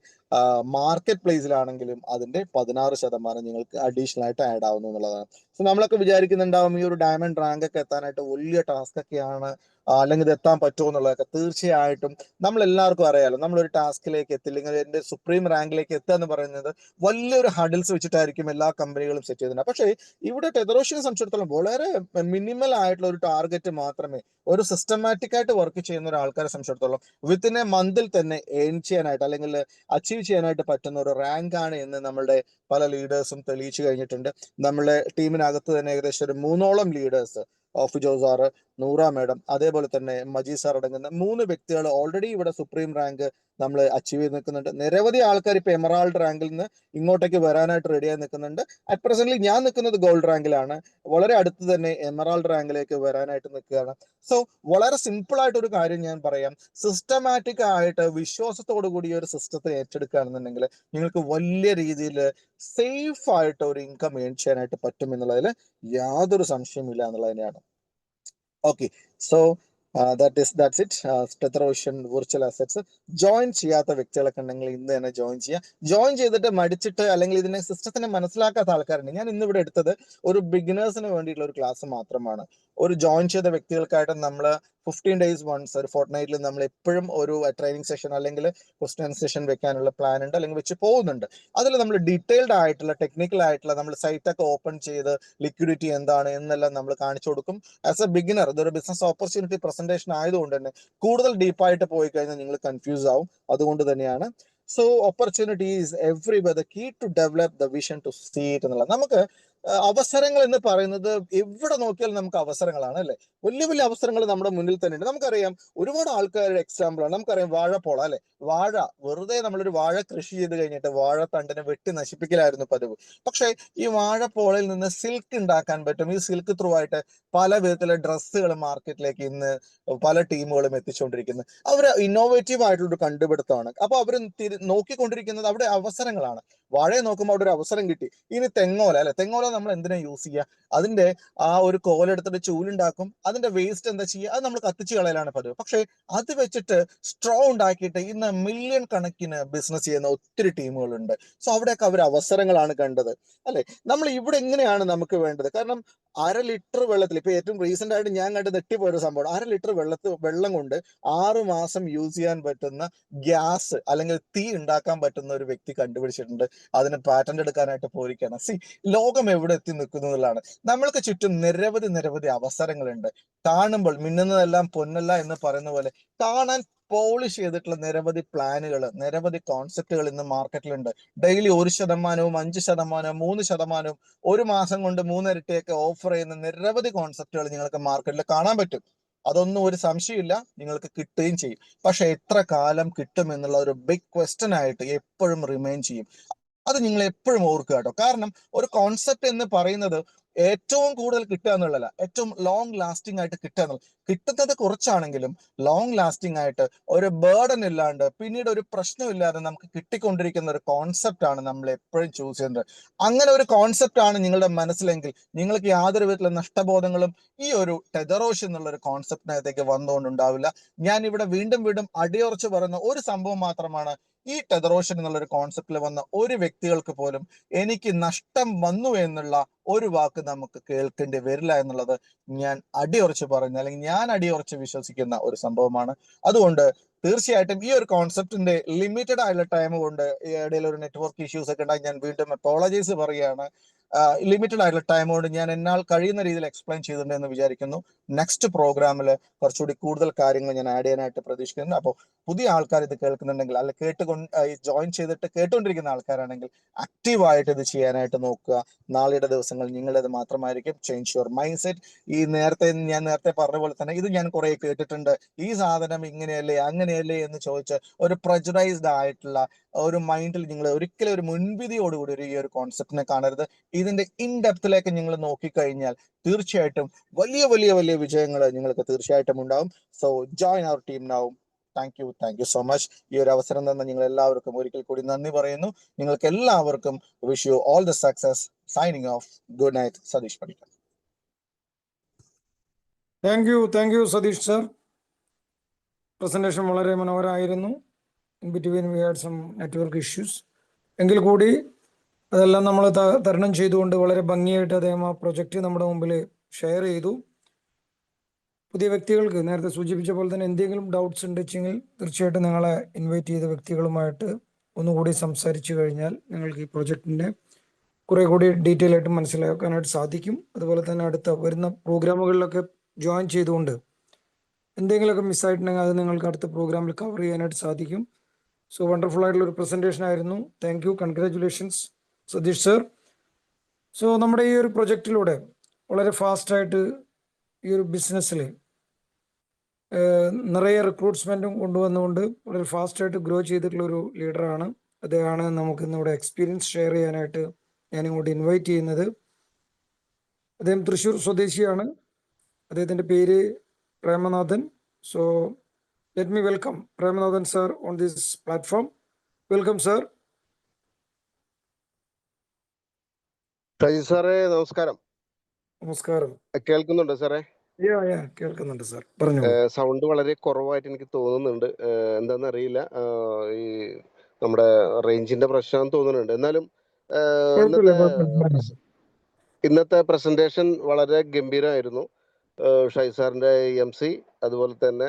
മാർക്കറ്റ് പ്ലേസിലാണെങ്കിലും അതിന്റെ 16% നിങ്ങൾക്ക് അഡീഷണൽ ആയിട്ട് ആഡ് ആവുന്നു എന്നുള്ളതാണ്. സോ നമ്മളൊക്കെ വിചാരിക്കുന്നുണ്ടാവും ഈ ഒരു ഡയമണ്ട് റാങ്ക് ഒക്കെ എത്താനായിട്ട് വലിയ ടാസ്ക് ഒക്കെയാണ്, അല്ലെങ്കിൽ ഇത് എത്താൻ പറ്റുമോ എന്നുള്ളതൊക്കെ. തീർച്ചയായിട്ടും നമ്മൾ എല്ലാവർക്കും അറിയാലോ, നമ്മളൊരു ടാസ്കിലേക്ക് എത്തില്ലെങ്കിൽ എന്റെ സുപ്രീം റാങ്കിലേക്ക് എത്തുക എന്ന് പറയുന്നത് വലിയൊരു ഹഡിൽസ് വെച്ചിട്ടായിരിക്കും എല്ലാ കമ്പനികളും സെറ്റ് ചെയ്തിട്ടുണ്ട്. പക്ഷേ ഇവിടെ ടെതറോഷനെ സംബന്ധിച്ചിടത്തോളം വളരെ മിനിമൽ ആയിട്ടുള്ള ഒരു ടാർഗറ്റ് മാത്രമേ, ഒരു സിസ്റ്റമാറ്റിക് ആയിട്ട് വർക്ക് ചെയ്യുന്ന ഒരു ആൾക്കാരെ സംബന്ധിച്ചിടത്തോളം വിത്തിൻ എ മന്തിൽ തന്നെ ഏൺ ചെയ്യാനായിട്ട് അല്ലെങ്കിൽ അച്ചീവ് ചെയ്യാനായിട്ട് പറ്റുന്ന ഒരു റാങ്ക് ആണ് എന്ന് നമ്മളുടെ പല ലീഡേഴ്സും തെളിയിച്ചു കഴിഞ്ഞിട്ടുണ്ട്. നമ്മളെ ടീമിനകത്ത് തന്നെ ഏകദേശം ഒരു 3ഓളം ലീഡേഴ്സ്, ഓഫ് ജോസാർ, നൂറ മാഡം, അതേപോലെ തന്നെ മജീദ് സാർ അടങ്ങുന്ന 3 വ്യക്തികൾ ഓൾറെഡി ഇവിടെ സുപ്രീം റാങ്ക് നമ്മൾ അച്ചീവ് ചെയ്ത് നിൽക്കുന്നുണ്ട്. നിരവധി ആൾക്കാർ ഇപ്പൊ എമറാൾഡ് റാങ്കിൽ നിന്ന് ഇങ്ങോട്ടേക്ക് വരാനായിട്ട് റെഡിയായി നിൽക്കുന്നുണ്ട്. അറ്റ് പ്രസന്റ്ലി ഞാൻ നിൽക്കുന്നത് ഗോൾഡ് റാങ്കിലാണ്. വളരെ അടുത്ത് തന്നെ എമറാൾഡ് റാങ്കിലേക്ക് വരാനായിട്ട് നിൽക്കുകയാണ്. സോ വളരെ സിമ്പിൾ ആയിട്ട് ഒരു കാര്യം ഞാൻ പറയാം. സിസ്റ്റമാറ്റിക് ആയിട്ട് വിശ്വാസത്തോടു കൂടി ഒരു സിസ്റ്റത്തെ ഏറ്റെടുക്കുകയാണെന്നുണ്ടെങ്കിൽ നിങ്ങൾക്ക് വലിയ രീതിയിൽ സേഫ് ആയിട്ട് ഒരു ഇൻകം ഏൺ ചെയ്യാനായിട്ട് പറ്റും എന്നുള്ളതിൽ യാതൊരു സംശയമില്ല എന്നുള്ളത് തന്നെയാണ്. Okay, so that's it. ടെതറോഷ്യൻ വിർച്വൽ അസറ്റ്സ് ജോയിൻ ചെയ്യാത്ത വ്യക്തികളൊക്കെ ഉണ്ടെങ്കിൽ ഇന്ന് തന്നെ ജോയിൻ ചെയ്യുക. ജോയിൻ ചെയ്തിട്ട് മടിച്ചിട്ട് അല്ലെങ്കിൽ ഇതിനെ സിസ്റ്റത്തിനെ മനസ്സിലാക്കാത്ത ആൾക്കാരുണ്ട്. ഞാൻ ഇന്ന് ഇവിടെ എടുത്തത് ഒരു ബിഗിനേഴ്സിന് വേണ്ടിയിട്ടുള്ള ഒരു ക്ലാസ് മാത്രമാണ്. ഒരു ജോയിൻ ചെയ്ത വ്യക്തികൾക്കായിട്ട് നമ്മൾ 15 days once, ഒരു ഫോർട്ട്നൈറ്റിൽ നമ്മൾ എപ്പോഴും ഒരു ട്രെയിനിങ് സെഷൻ അല്ലെങ്കിൽ ക്വസ്റ്റ്യൻ സെഷൻ വെക്കാനുള്ള പ്ലാൻ ഉണ്ട്, അല്ലെങ്കിൽ വെച്ച് പോകുന്നുണ്ട്. അതിൽ നമ്മൾ ഡീറ്റെയിൽഡ് ആയിട്ടുള്ള ടെക്നിക്കൽ ആയിട്ടുള്ള നമ്മൾ സൈറ്റൊക്കെ ഓപ്പൺ ചെയ്ത് ലിക്വിഡിറ്റി എന്താണ് എന്നെല്ലാം നമ്മൾ കാണിച്ചു കൊടുക്കും. ആസ് എ ബിഗിനർ ഇതൊരു ബിസിനസ് ഓപ്പർച്യൂണിറ്റി പ്രസന്റേഷൻ ആയതുകൊണ്ട് തന്നെ കൂടുതൽ ഡീപ്പായിട്ട് പോയി കഴിഞ്ഞാൽ നിങ്ങൾ കൺഫ്യൂസ് ആവും. അതുകൊണ്ട് തന്നെയാണ്. So opportunity is everywhere. The key to develop the vision to see it എന്നുള്ളത്. നമുക്ക് അവസരങ്ങൾ എന്ന് പറയുന്നത് എവിടെ നോക്കിയാലും നമുക്ക് അവസരങ്ങളാണ് അല്ലെ. വലിയ വലിയ അവസരങ്ങൾ നമ്മുടെ മുന്നിൽ തന്നെ ഉണ്ട്. നമുക്കറിയാം ഒരുപാട് ആൾക്കാരുടെ എക്സാമ്പിളാണ്. നമുക്കറിയാം വാഴപ്പോള അല്ലെ. വാഴ വെറുതെ നമ്മളൊരു വാഴ കൃഷി ചെയ്ത് കഴിഞ്ഞിട്ട് വാഴത്തണ്ടിനെ വെട്ടി നശിപ്പിക്കലായിരുന്നു പതിവ്. പക്ഷെ ഈ വാഴപ്പോളയിൽ നിന്ന് സിൽക്ക് ഉണ്ടാക്കാൻ പറ്റും. ഈ സിൽക്ക് ത്രൂ ആയിട്ട് പല വിധത്തിലെ ഡ്രസ്സുകൾ മാർക്കറ്റിലേക്ക് ഇന്ന് പല ടീമുകളും എത്തിച്ചുകൊണ്ടിരിക്കുന്നത്. അവർ ഇന്നോവേറ്റീവ് ആയിട്ടുള്ള ഒരു കണ്ടുപിടുത്തമാണ്. അപ്പൊ അവർ നോക്കിക്കൊണ്ടിരിക്കുന്നത് അവിടെ അവസരങ്ങളാണ്. വാഴയെ നോക്കുമ്പോൾ അവിടെ ഒരു അവസരം കിട്ടി. ഇനി തെങ്ങോല അല്ലെ. തെങ്ങോല നമ്മൾ എന്തിനാ യൂസ് ചെയ്യുക? അതിന്റെ ആ ഒരു കോലെടുത്തിട്ട് ചൂലുണ്ടാക്കും. അതിന്റെ വേസ്റ്റ് എന്താ ചെയ്യുക? അത് നമ്മൾ കത്തിച്ച് കളയലാണ് പതിവ്. പക്ഷെ അത് വെച്ചിട്ട് സ്ട്രോ ഉണ്ടാക്കിയിട്ട് ഇന്ന് മില്യൺ കണക്കിന് ബിസിനസ് ചെയ്യുന്ന ഒത്തിരി ടീമുകളുണ്ട്. സോ അവിടെയൊക്കെ അവർ അവസരങ്ങളാണ് കണ്ടത് അല്ലെ. നമ്മൾ ഇവിടെ എങ്ങനെയാണ് നമുക്ക് വേണ്ടത്? കാരണം 1/2 ലിറ്റർ വെള്ളത്തിൽ ഇപ്പൊ ഏറ്റവും റീസെന്റ് ആയിട്ട് ഞാൻ കണ്ട് നെട്ടിപ്പോയൊരു സംഭവം, 1/2 ലിറ്റർ വെള്ളം കൊണ്ട് 6 മാസം യൂസ് ചെയ്യാൻ പറ്റുന്ന ഗ്യാസ് അല്ലെങ്കിൽ തീ ഉണ്ടാക്കാൻ പറ്റുന്ന ഒരു വ്യക്തി കണ്ടുപിടിച്ചിട്ടുണ്ട്. അതിന് പാറ്റന്റ് എടുക്കാനായിട്ട് പോയിരിക്കുകയാണ്. ലോകം എവിടെ എത്തി നിൽക്കുന്നു എന്നുള്ളതാണ്. നമ്മൾക്ക് ചുറ്റും നിരവധി അവസരങ്ങളുണ്ട്. കാണുമ്പോൾ മിന്നുന്നതെല്ലാം പൊന്നല്ല എന്ന് പറയുന്ന പോലെ കാണാൻ പോളിഷ് ചെയ്തിട്ടുള്ള നിരവധി പ്ലാനുകൾ, നിരവധി കോൺസെപ്റ്റുകൾ ഇന്ന് മാർക്കറ്റിലുണ്ട്. ഡെയിലി 1%, 5%, 3%, ഒരു മാസം കൊണ്ട് 3 ഇരട്ടിയൊക്കെ ഓഫർ ചെയ്യുന്ന നിരവധി കോൺസെപ്റ്റുകൾ നിങ്ങൾക്ക് മാർക്കറ്റിൽ കാണാൻ പറ്റും. അതൊന്നും ഒരു സംശയമില്ല, നിങ്ങൾക്ക് കിട്ടുകയും ചെയ്യും. പക്ഷെ എത്ര കാലം കിട്ടും എന്നുള്ള ഒരു ബിഗ് ക്വസ്റ്റ്യൻ ആയിട്ട് എപ്പോഴും റിമെയിൻ ചെയ്യും. അത് നിങ്ങൾ എപ്പോഴും ഓർക്കുക കേട്ടോ. കാരണം ഒരു കോൺസെപ്റ്റ് എന്ന് പറയുന്നത് ഏറ്റവും കൂടുതൽ കിട്ടുക എന്നുള്ളതല്ല, ഏറ്റവും ലോങ് ലാസ്റ്റിംഗ് ആയിട്ട് കിട്ടുക എന്നുള്ളത്. കിട്ടുന്നത് കുറച്ചാണെങ്കിലും ലോങ് ലാസ്റ്റിംഗ് ആയിട്ട് ഒരു ബേർഡൻ ഇല്ലാണ്ട് പിന്നീട് ഒരു പ്രശ്നമില്ലാതെ നമുക്ക് കിട്ടിക്കൊണ്ടിരിക്കുന്ന ഒരു കോൺസെപ്റ്റ് ആണ് നമ്മൾ എപ്പോഴും ചൂസ് ചെയ്യുന്നത്. അങ്ങനെ ഒരു കോൺസെപ്റ്റ് ആണ് നിങ്ങളുടെ മനസ്സിലെങ്കിൽ നിങ്ങൾക്ക് യാതൊരു വിധത്തിലുള്ള നഷ്ടബോധങ്ങളും ഈ ഒരു ടെതറോഷൻ എന്നുള്ള ഒരു കോൺസെപ്റ്റിനകത്തേക്ക് വന്നുകൊണ്ടുണ്ടാവില്ല. ഞാൻ ഇവിടെ വീണ്ടും അടിയുറച്ച് പറയുന്ന ഒരു സംഭവം മാത്രമാണ്, ഈ ടെതറോഷൻ എന്നുള്ള ഒരു കോൺസെപ്റ്റിൽ വന്ന ഒരു വ്യക്തികൾക്ക് പോലും എനിക്ക് നഷ്ടം വന്നു എന്നുള്ള ഒരു വാക്ക് നമുക്ക് കേൾക്കേണ്ടി വരില്ല എന്നുള്ളത് ഞാൻ അടിയുറച്ച് പറയുന്ന, അല്ലെങ്കിൽ ഞാൻ അടിയുറച്ച് വിശ്വസിക്കുന്ന ഒരു സംഭവമാണ്. അതുകൊണ്ട് തീർച്ചയായിട്ടും ഈ ഒരു കോൺസെപ്റ്റിന്റെ ലിമിറ്റഡ് ആയിട്ടുള്ള ടൈം കൊണ്ട് ഇടയിൽ ഒരു നെറ്റ്വർക്ക് ഇഷ്യൂസ് ഒക്കെ ഉണ്ടായി ഞാൻ വീണ്ടും അപ്പോളജൈസ് പറയുകയാണ്. ലിമിറ്റഡ് ആയിട്ടുള്ള ടൈം കൊണ്ട് ഞാൻ എന്നാൽ കഴിയുന്ന രീതിയിൽ എക്സ്പ്ലെയിൻ ചെയ്തിട്ടുണ്ട് എന്ന് വിചാരിക്കുന്നു. നെക്സ്റ്റ് പ്രോഗ്രാമിൽ കുറച്ചുകൂടി കൂടുതൽ കാര്യങ്ങൾ ഞാൻ ആഡ് ചെയ്യാനായിട്ട് പ്രതീക്ഷിക്കുന്നു. അപ്പോൾ പുതിയ ആൾക്കാർ ഇത് കേൾക്കുന്നുണ്ടെങ്കിൽ, അല്ല ജോയിൻ ചെയ്തിട്ട് കേട്ടുകൊണ്ടിരിക്കുന്ന ആൾക്കാരാണെങ്കിൽ ആക്റ്റീവായിട്ട് ഇത് ചെയ്യാനായിട്ട് നോക്കുക. നാളെയുടെ ദിവസങ്ങൾ നിങ്ങളുടേത് മാത്രമായിരിക്കും. Change your mind set. ഞാൻ നേരത്തെ പറഞ്ഞ പോലെ തന്നെ ഇത് ഞാൻ കുറെ കേട്ടിട്ടുണ്ട്, ഈ സാധനം ഇങ്ങനെയല്ലേ അങ്ങനെയല്ലേ എന്ന് ചോദിച്ച് ഒരു പ്രജുഡൈസ്ഡ് ആയിട്ടുള്ള ഒരു മൈൻഡിൽ നിങ്ങൾ ഒരിക്കലും ഒരു മുൻവിധിയോടുകൂടി ഈ ഒരു കോൺസെപ്റ്റിനെ കാണരുത്. ഇതിന്റെ ഇൻഡെപ്തിലേക്ക് നിങ്ങൾ നോക്കിക്കഴിഞ്ഞാൽ തീർച്ചയായിട്ടും വലിയ വിജയങ്ങൾ നിങ്ങൾക്ക് തീർച്ചയായിട്ടും ഉണ്ടാവും. So join our team now. Thank you so much. ഈ ഒരു അവസരം തന്ന നിങ്ങൾ എല്ലാവർക്കും ഒരിക്കൽ കൂടി നന്ദി പറയുന്നു. നിങ്ങൾക്ക് എല്ലാവർക്കും wish you all the success. Signing off. Good night. Satish Panicker. Thank you Satish sir. Presentation വളരെ മനോഹരമായിരുന്നു. In between we had some network issues. എങ്കിൽ കൂടി അതെല്ലാം നമ്മൾ തരണം ചെയ്തുകൊണ്ട് വളരെ ഭംഗിയായിട്ട് അദ്ദേഹം ആ പ്രൊജക്റ്റ് നമ്മുടെ മുമ്പിൽ ഷെയർ ചെയ്തു. പുതിയ വ്യക്തികൾക്ക് നേരത്തെ സൂചിപ്പിച്ച പോലെ തന്നെ എന്തെങ്കിലും ഡൗട്ട്സ് ഉണ്ടെങ്കിൽ തീർച്ചയായിട്ടും നിങ്ങളെ ഇൻവൈറ്റ് ചെയ്ത വ്യക്തികളുമായിട്ട് ഒന്നുകൂടി സംസാരിച്ചു കഴിഞ്ഞാൽ നിങ്ങൾക്ക് ഈ പ്രൊജക്റ്റിൻ്റെ കുറെ കൂടി ഡീറ്റെയിൽ ആയിട്ട് മനസ്സിലാക്കാനായിട്ട് സാധിക്കും. അതുപോലെ തന്നെ അടുത്ത വരുന്ന പ്രോഗ്രാമുകളിലൊക്കെ ജോയിൻ ചെയ്തുകൊണ്ട് എന്തെങ്കിലുമൊക്കെ മിസ്സായിട്ടുണ്ടെങ്കിൽ അത് നിങ്ങൾക്ക് അടുത്ത പ്രോഗ്രാമിൽ കവർ ചെയ്യാനായിട്ട് സാധിക്കും. സോ വണ്ടർഫുൾ ആയിട്ടുള്ള ഒരു പ്രസന്റേഷൻ ആയിരുന്നു. Thank you. Congratulations Satish sir. സോ നമ്മുടെ ഈ ഒരു പ്രൊജക്റ്റിലൂടെ വളരെ ഫാസ്റ്റായിട്ട് ഈ ഒരു ബിസിനസ്സിൽ നിറയെ റിക്രൂട്ട്മെൻറ്റും കൊണ്ടുവന്നുകൊണ്ട് വളരെ ഫാസ്റ്റായിട്ട് ഗ്രോ ചെയ്തിട്ടുള്ള ഒരു ലീഡറാണ്. അദ്ദേഹമാണ് നമുക്ക് ഇന്നിവിടെ എക്സ്പീരിയൻസ് ഷെയർ ചെയ്യാനായിട്ട് ഞാനിങ്ങോട്ട് ഇൻവൈറ്റ് ചെയ്യുന്നത്. അദ്ദേഹം തൃശ്ശൂർ സ്വദേശിയാണ്. അദ്ദേഹത്തിൻ്റെ പേര് Premanathan. So let me welcome Premanathan sir on this platform. Welcome sir. Shaiju സാറേ നമസ്കാരം. നമസ്കാരം. കേൾക്കുന്നുണ്ടോ സാറേ? കേൾക്കുന്നുണ്ട് സാർ, പറഞ്ഞു. സൗണ്ട് വളരെ കുറവായിട്ട് എനിക്ക് തോന്നുന്നുണ്ട്. എന്താണെന്ന് അറിയില്ല, ഈ നമ്മുടെ റേഞ്ചിന്റെ പ്രശ്നം തോന്നുന്നുണ്ട്. എന്നാലും ഇന്നത്തെ പ്രസന്റേഷൻ വളരെ ഗംഭീരമായിരുന്നു. ഷൈജു സാറിന്റെ MC, അതുപോലെ തന്നെ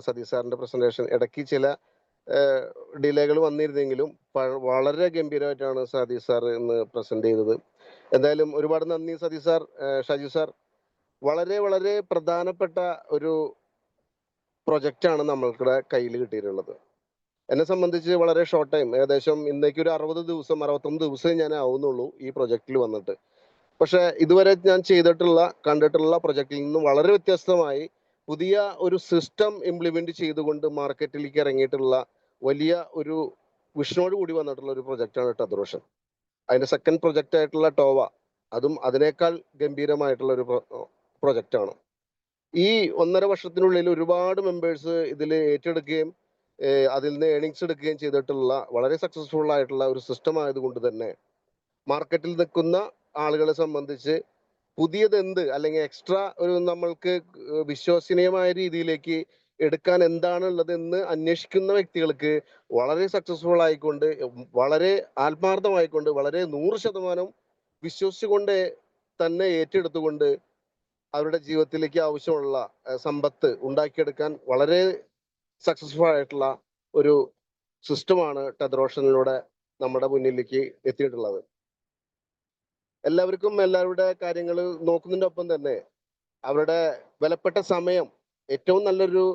സതീഷ് സാറിന്റെ പ്രസന്റേഷൻ ഇടയ്ക്ക് ചില ഡിലേകൾ വന്നിരുന്നെങ്കിലും വളരെ ഗംഭീരമായിട്ടാണ് സതീഷ് സാർ ഇന്ന് പ്രസന്റ് ചെയ്തത്. എന്തായാലും ഒരുപാട് നന്ദി സതീഷ് സാർ. ഷൈജു സാർ, വളരെ വളരെ പ്രധാനപ്പെട്ട ഒരു പ്രൊജക്റ്റാണ് നമ്മൾക്കിടെ കയ്യിൽ കിട്ടിയിട്ടുള്ളത്. എന്നെ സംബന്ധിച്ച് വളരെ ഷോർട്ട് ടൈം, ഏകദേശം ഇന്നേക്ക് ഒരു 60 ദിവസം 61 ദിവസമേ ഞാൻ ആവുന്നുള്ളൂ ഈ പ്രൊജക്റ്റിൽ വന്നിട്ട്. പക്ഷെ ഇതുവരെ ഞാൻ കണ്ടിട്ടുള്ള പ്രൊജക്റ്റിൽ നിന്നും വളരെ വ്യത്യസ്തമായി പുതിയ ഒരു സിസ്റ്റം ഇംപ്ലിമെന്റ് ചെയ്തുകൊണ്ട് മാർക്കറ്റിലേക്ക് ഇറങ്ങിയിട്ടുള്ള വലിയ ഒരു വിഷനോട് കൂടി വന്നിട്ടുള്ള ഒരു പ്രൊജക്റ്റാണ് ടെതറോഷൻ. അതിന്റെ സെക്കൻഡ് പ്രൊജക്റ്റ് ആയിട്ടുള്ള ടോവ, അതും അതിനേക്കാൾ ഗംഭീരമായിട്ടുള്ള ഒരു പ്രൊജക്റ്റാണ്. ഈ 1.5 വർഷത്തിനുള്ളിൽ ഒരുപാട് മെമ്പേഴ്സ് ഇതിൽ ഏറ്റെടുക്കുകയും അതിൽ നിന്ന് ഏണിങ്സ് എടുക്കുകയും ചെയ്തിട്ടുള്ള വളരെ സക്സസ്ഫുൾ ആയിട്ടുള്ള ഒരു സിസ്റ്റം ആയതുകൊണ്ട് തന്നെ മാർക്കറ്റിൽ നിൽക്കുന്ന ആളുകളെ സംബന്ധിച്ച് പുതിയതെന്ത്, അല്ലെങ്കിൽ എക്സ്ട്രാ ഒരു നമ്മൾക്ക് വിശ്വസനീയമായ രീതിയിലേക്ക് എടുക്കാൻ എന്താണുള്ളത് എന്ന് അന്വേഷിക്കുന്ന വ്യക്തികൾക്ക് വളരെ സക്സസ്ഫുൾ ആയിക്കൊണ്ട്, വളരെ ആത്മാർത്ഥമായിക്കൊണ്ട്, വളരെ 100% വിശ്വസിച്ചുകൊണ്ട് തന്നെ ഏറ്റെടുത്തുകൊണ്ട് അവരുടെ ജീവിതത്തിലേക്ക് ആവശ്യമുള്ള സമ്പത്ത് ഉണ്ടാക്കിയെടുക്കാൻ വളരെ സക്സസ്ഫുൾ ആയിട്ടുള്ള ഒരു സിസ്റ്റമാണ് ടെതറോഷനിലൂടെ നമ്മുടെ മുന്നിലേക്ക് എത്തിയിട്ടുള്ളത്. എല്ലാവർക്കും എല്ലാവരുടെ കാര്യങ്ങൾ നോക്കുന്നതിൻ്റെ ഒപ്പം തന്നെ അവരുടെ വിലപ്പെട്ട സമയം ഏറ്റവും നല്ലൊരു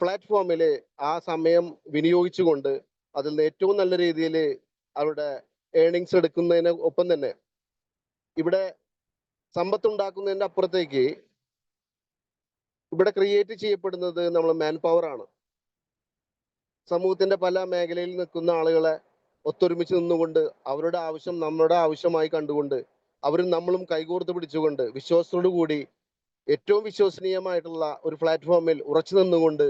പ്ലാറ്റ്ഫോമിൽ ആ സമയം വിനിയോഗിച്ചുകൊണ്ട് അതിൽ നിന്ന് ഏറ്റവും നല്ല രീതിയിൽ അവരുടെ ഏണിങ്സ് എടുക്കുന്നതിന് ഒപ്പം തന്നെ ഇവിടെ സമ്പത്തുണ്ടാക്കുന്നതിൻ്റെ അപ്പുറത്തേക്ക് ഇവിടെ ക്രിയേറ്റ് ചെയ്യപ്പെടുന്നത് നമ്മൾ മാൻ പവർ ആണ്. സമൂഹത്തിന്റെ പല മേഖലയിൽ നിൽക്കുന്ന ആളുകളെ ഒത്തൊരുമിച്ച് നിന്നുകൊണ്ട് അവരുടെ ആവശ്യം നമ്മുടെ ആവശ്യമായി കണ്ടുകൊണ്ട് അവരും നമ്മളും കൈകോർത്ത് പിടിച്ചുകൊണ്ട് വിശ്വാസത്തോടു കൂടി ഏറ്റവും വിശ്വസനീയമായിട്ടുള്ള ഒരു പ്ലാറ്റ്ഫോമിൽ ഉറച്ചു നിന്നുകൊണ്ട്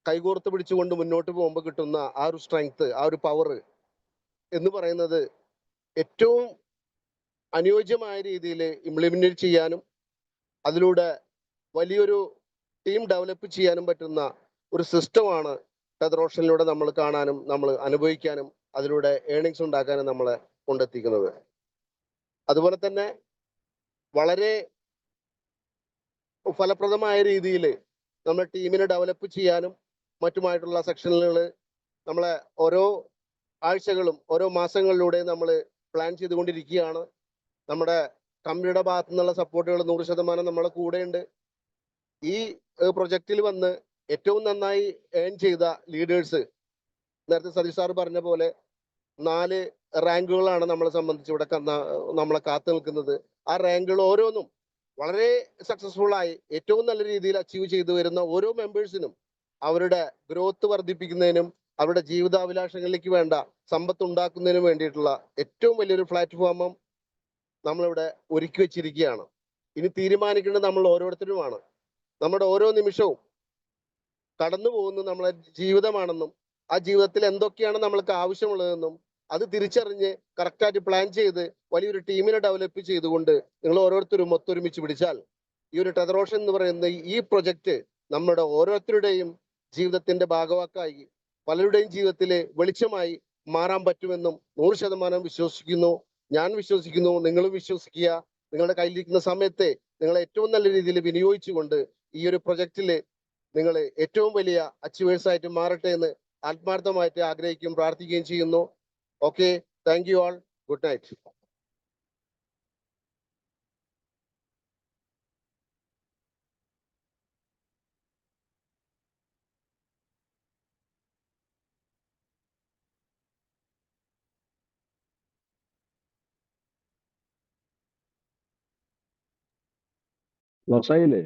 കൈകോർത്ത് പിടിച്ചുകൊണ്ട് മുന്നോട്ട് പോകുമ്പോൾ കിട്ടുന്ന ആ ഒരു സ്ട്രെങ്ത്, ആ ഒരു പവർ എന്ന് പറയുന്നത് ഏറ്റവും അനുയോജ്യമായ രീതിയിൽ ഇംപ്ലിമെന്റ് ചെയ്യാനും അതിലൂടെ വലിയൊരു ടീം ഡെവലപ്പ് ചെയ്യാനും പറ്റുന്ന ഒരു സിസ്റ്റമാണ് ടെതറോഷനിലൂടെ നമ്മൾ കാണാനും നമ്മൾ അനുഭവിക്കാനും അതിലൂടെ ഏണിങ്സ് ഉണ്ടാക്കാനും നമ്മളെ കൊണ്ടെത്തിക്കുന്നത്. അതുപോലെ തന്നെ വളരെ ഫലപ്രദമായ രീതിയിൽ നമ്മൾ ടീമിനെ ഡെവലപ്പ് ചെയ്യാനും മറ്റുമായിട്ടുള്ള സെക്ഷനുകൾ നമ്മളെ ഓരോ ആഴ്ചകളും ഓരോ മാസങ്ങളിലൂടെ നമ്മൾ പ്ലാൻ ചെയ്തുകൊണ്ടിരിക്കുകയാണ്. നമ്മുടെ കമ്പനിയുടെ ഭാഗത്തു നിന്നുള്ള സപ്പോർട്ടുകൾ 100% നമ്മളെ കൂടെയുണ്ട്. ഈ പ്രൊജക്റ്റിൽ വന്ന് ഏറ്റവും നന്നായി ഏൺ ചെയ്ത ലീഡേഴ്സ്, നേരത്തെ സതീഷ് സാർ പറഞ്ഞ പോലെ 4 റാങ്കുകളാണ് നമ്മളെ സംബന്ധിച്ച് ഇവിടെ നമ്മളെ കാത്തു നിൽക്കുന്നത്. ആ റാങ്കുകൾ ഓരോന്നും വളരെ സക്സസ്ഫുൾ ആയി ഏറ്റവും നല്ല രീതിയിൽ അച്ചീവ് ചെയ്തു വരുന്ന ഓരോ മെമ്പേഴ്സിനും അവരുടെ ഗ്രോത്ത് വർദ്ധിപ്പിക്കുന്നതിനും അവരുടെ ജീവിതാഭിലാഷങ്ങളിലേക്ക് വേണ്ട സമ്പത്ത് ഉണ്ടാക്കുന്നതിനും വേണ്ടിയിട്ടുള്ള ഏറ്റവും വലിയൊരു പ്ലാറ്റ്ഫോമും നമ്മളിവിടെ ഒരുക്കി വെച്ചിരിക്കുകയാണ്. ഇനി തീരുമാനിക്കേണ്ടത് നമ്മൾ ഓരോരുത്തരുമാണ്. നമ്മുടെ ഓരോ നിമിഷവും കടന്നു പോകുന്നത് നമ്മളെ ജീവിതമാണെന്നും ആ ജീവിതത്തിൽ എന്തൊക്കെയാണ് നമ്മൾക്ക് ആവശ്യമുള്ളതെന്നും അത് തിരിച്ചറിഞ്ഞ് കറക്റ്റായിട്ട് പ്ലാൻ ചെയ്ത് വലിയൊരു ടീമിനെ ഡെവലപ്പ് ചെയ്തുകൊണ്ട് നിങ്ങൾ ഓരോരുത്തരും ഒത്തൊരുമിച്ച് പിടിച്ചാൽ ഈ ഒരു ടെതറോഷൻ എന്ന് പറയുന്ന ഈ പ്രൊജക്റ്റ് നമ്മുടെ ഓരോരുത്തരുടെയും ജീവിതത്തിന്റെ ഭാഗവാക്കായി പലരുടെയും ജീവിതത്തിലെ വെളിച്ചമായി മാറാൻ പറ്റുമെന്നും 100% വിശ്വസിക്കുന്നു. ഞാൻ വിശ്വസിക്കുന്നു, നിങ്ങളും വിശ്വസിക്കുക. നിങ്ങളുടെ കയ്യിലിരിക്കുന്ന സമയത്തെ നിങ്ങൾ ഏറ്റവും നല്ല രീതിയിൽ വിനിയോഗിച്ചുകൊണ്ട് ഈ ഒരു പ്രൊജക്റ്റിൽ നിങ്ങൾ ഏറ്റവും വലിയ അച്ചീവേഴ്സ് ആയിട്ട് മാറട്ടെ എന്ന് ആത്മാർത്ഥമായിട്ട് ആഗ്രഹിക്കുകയും പ്രാർത്ഥിക്കുകയും ചെയ്യുന്നു. Okay, thank you all. Good night. Close ആയില്ലേ?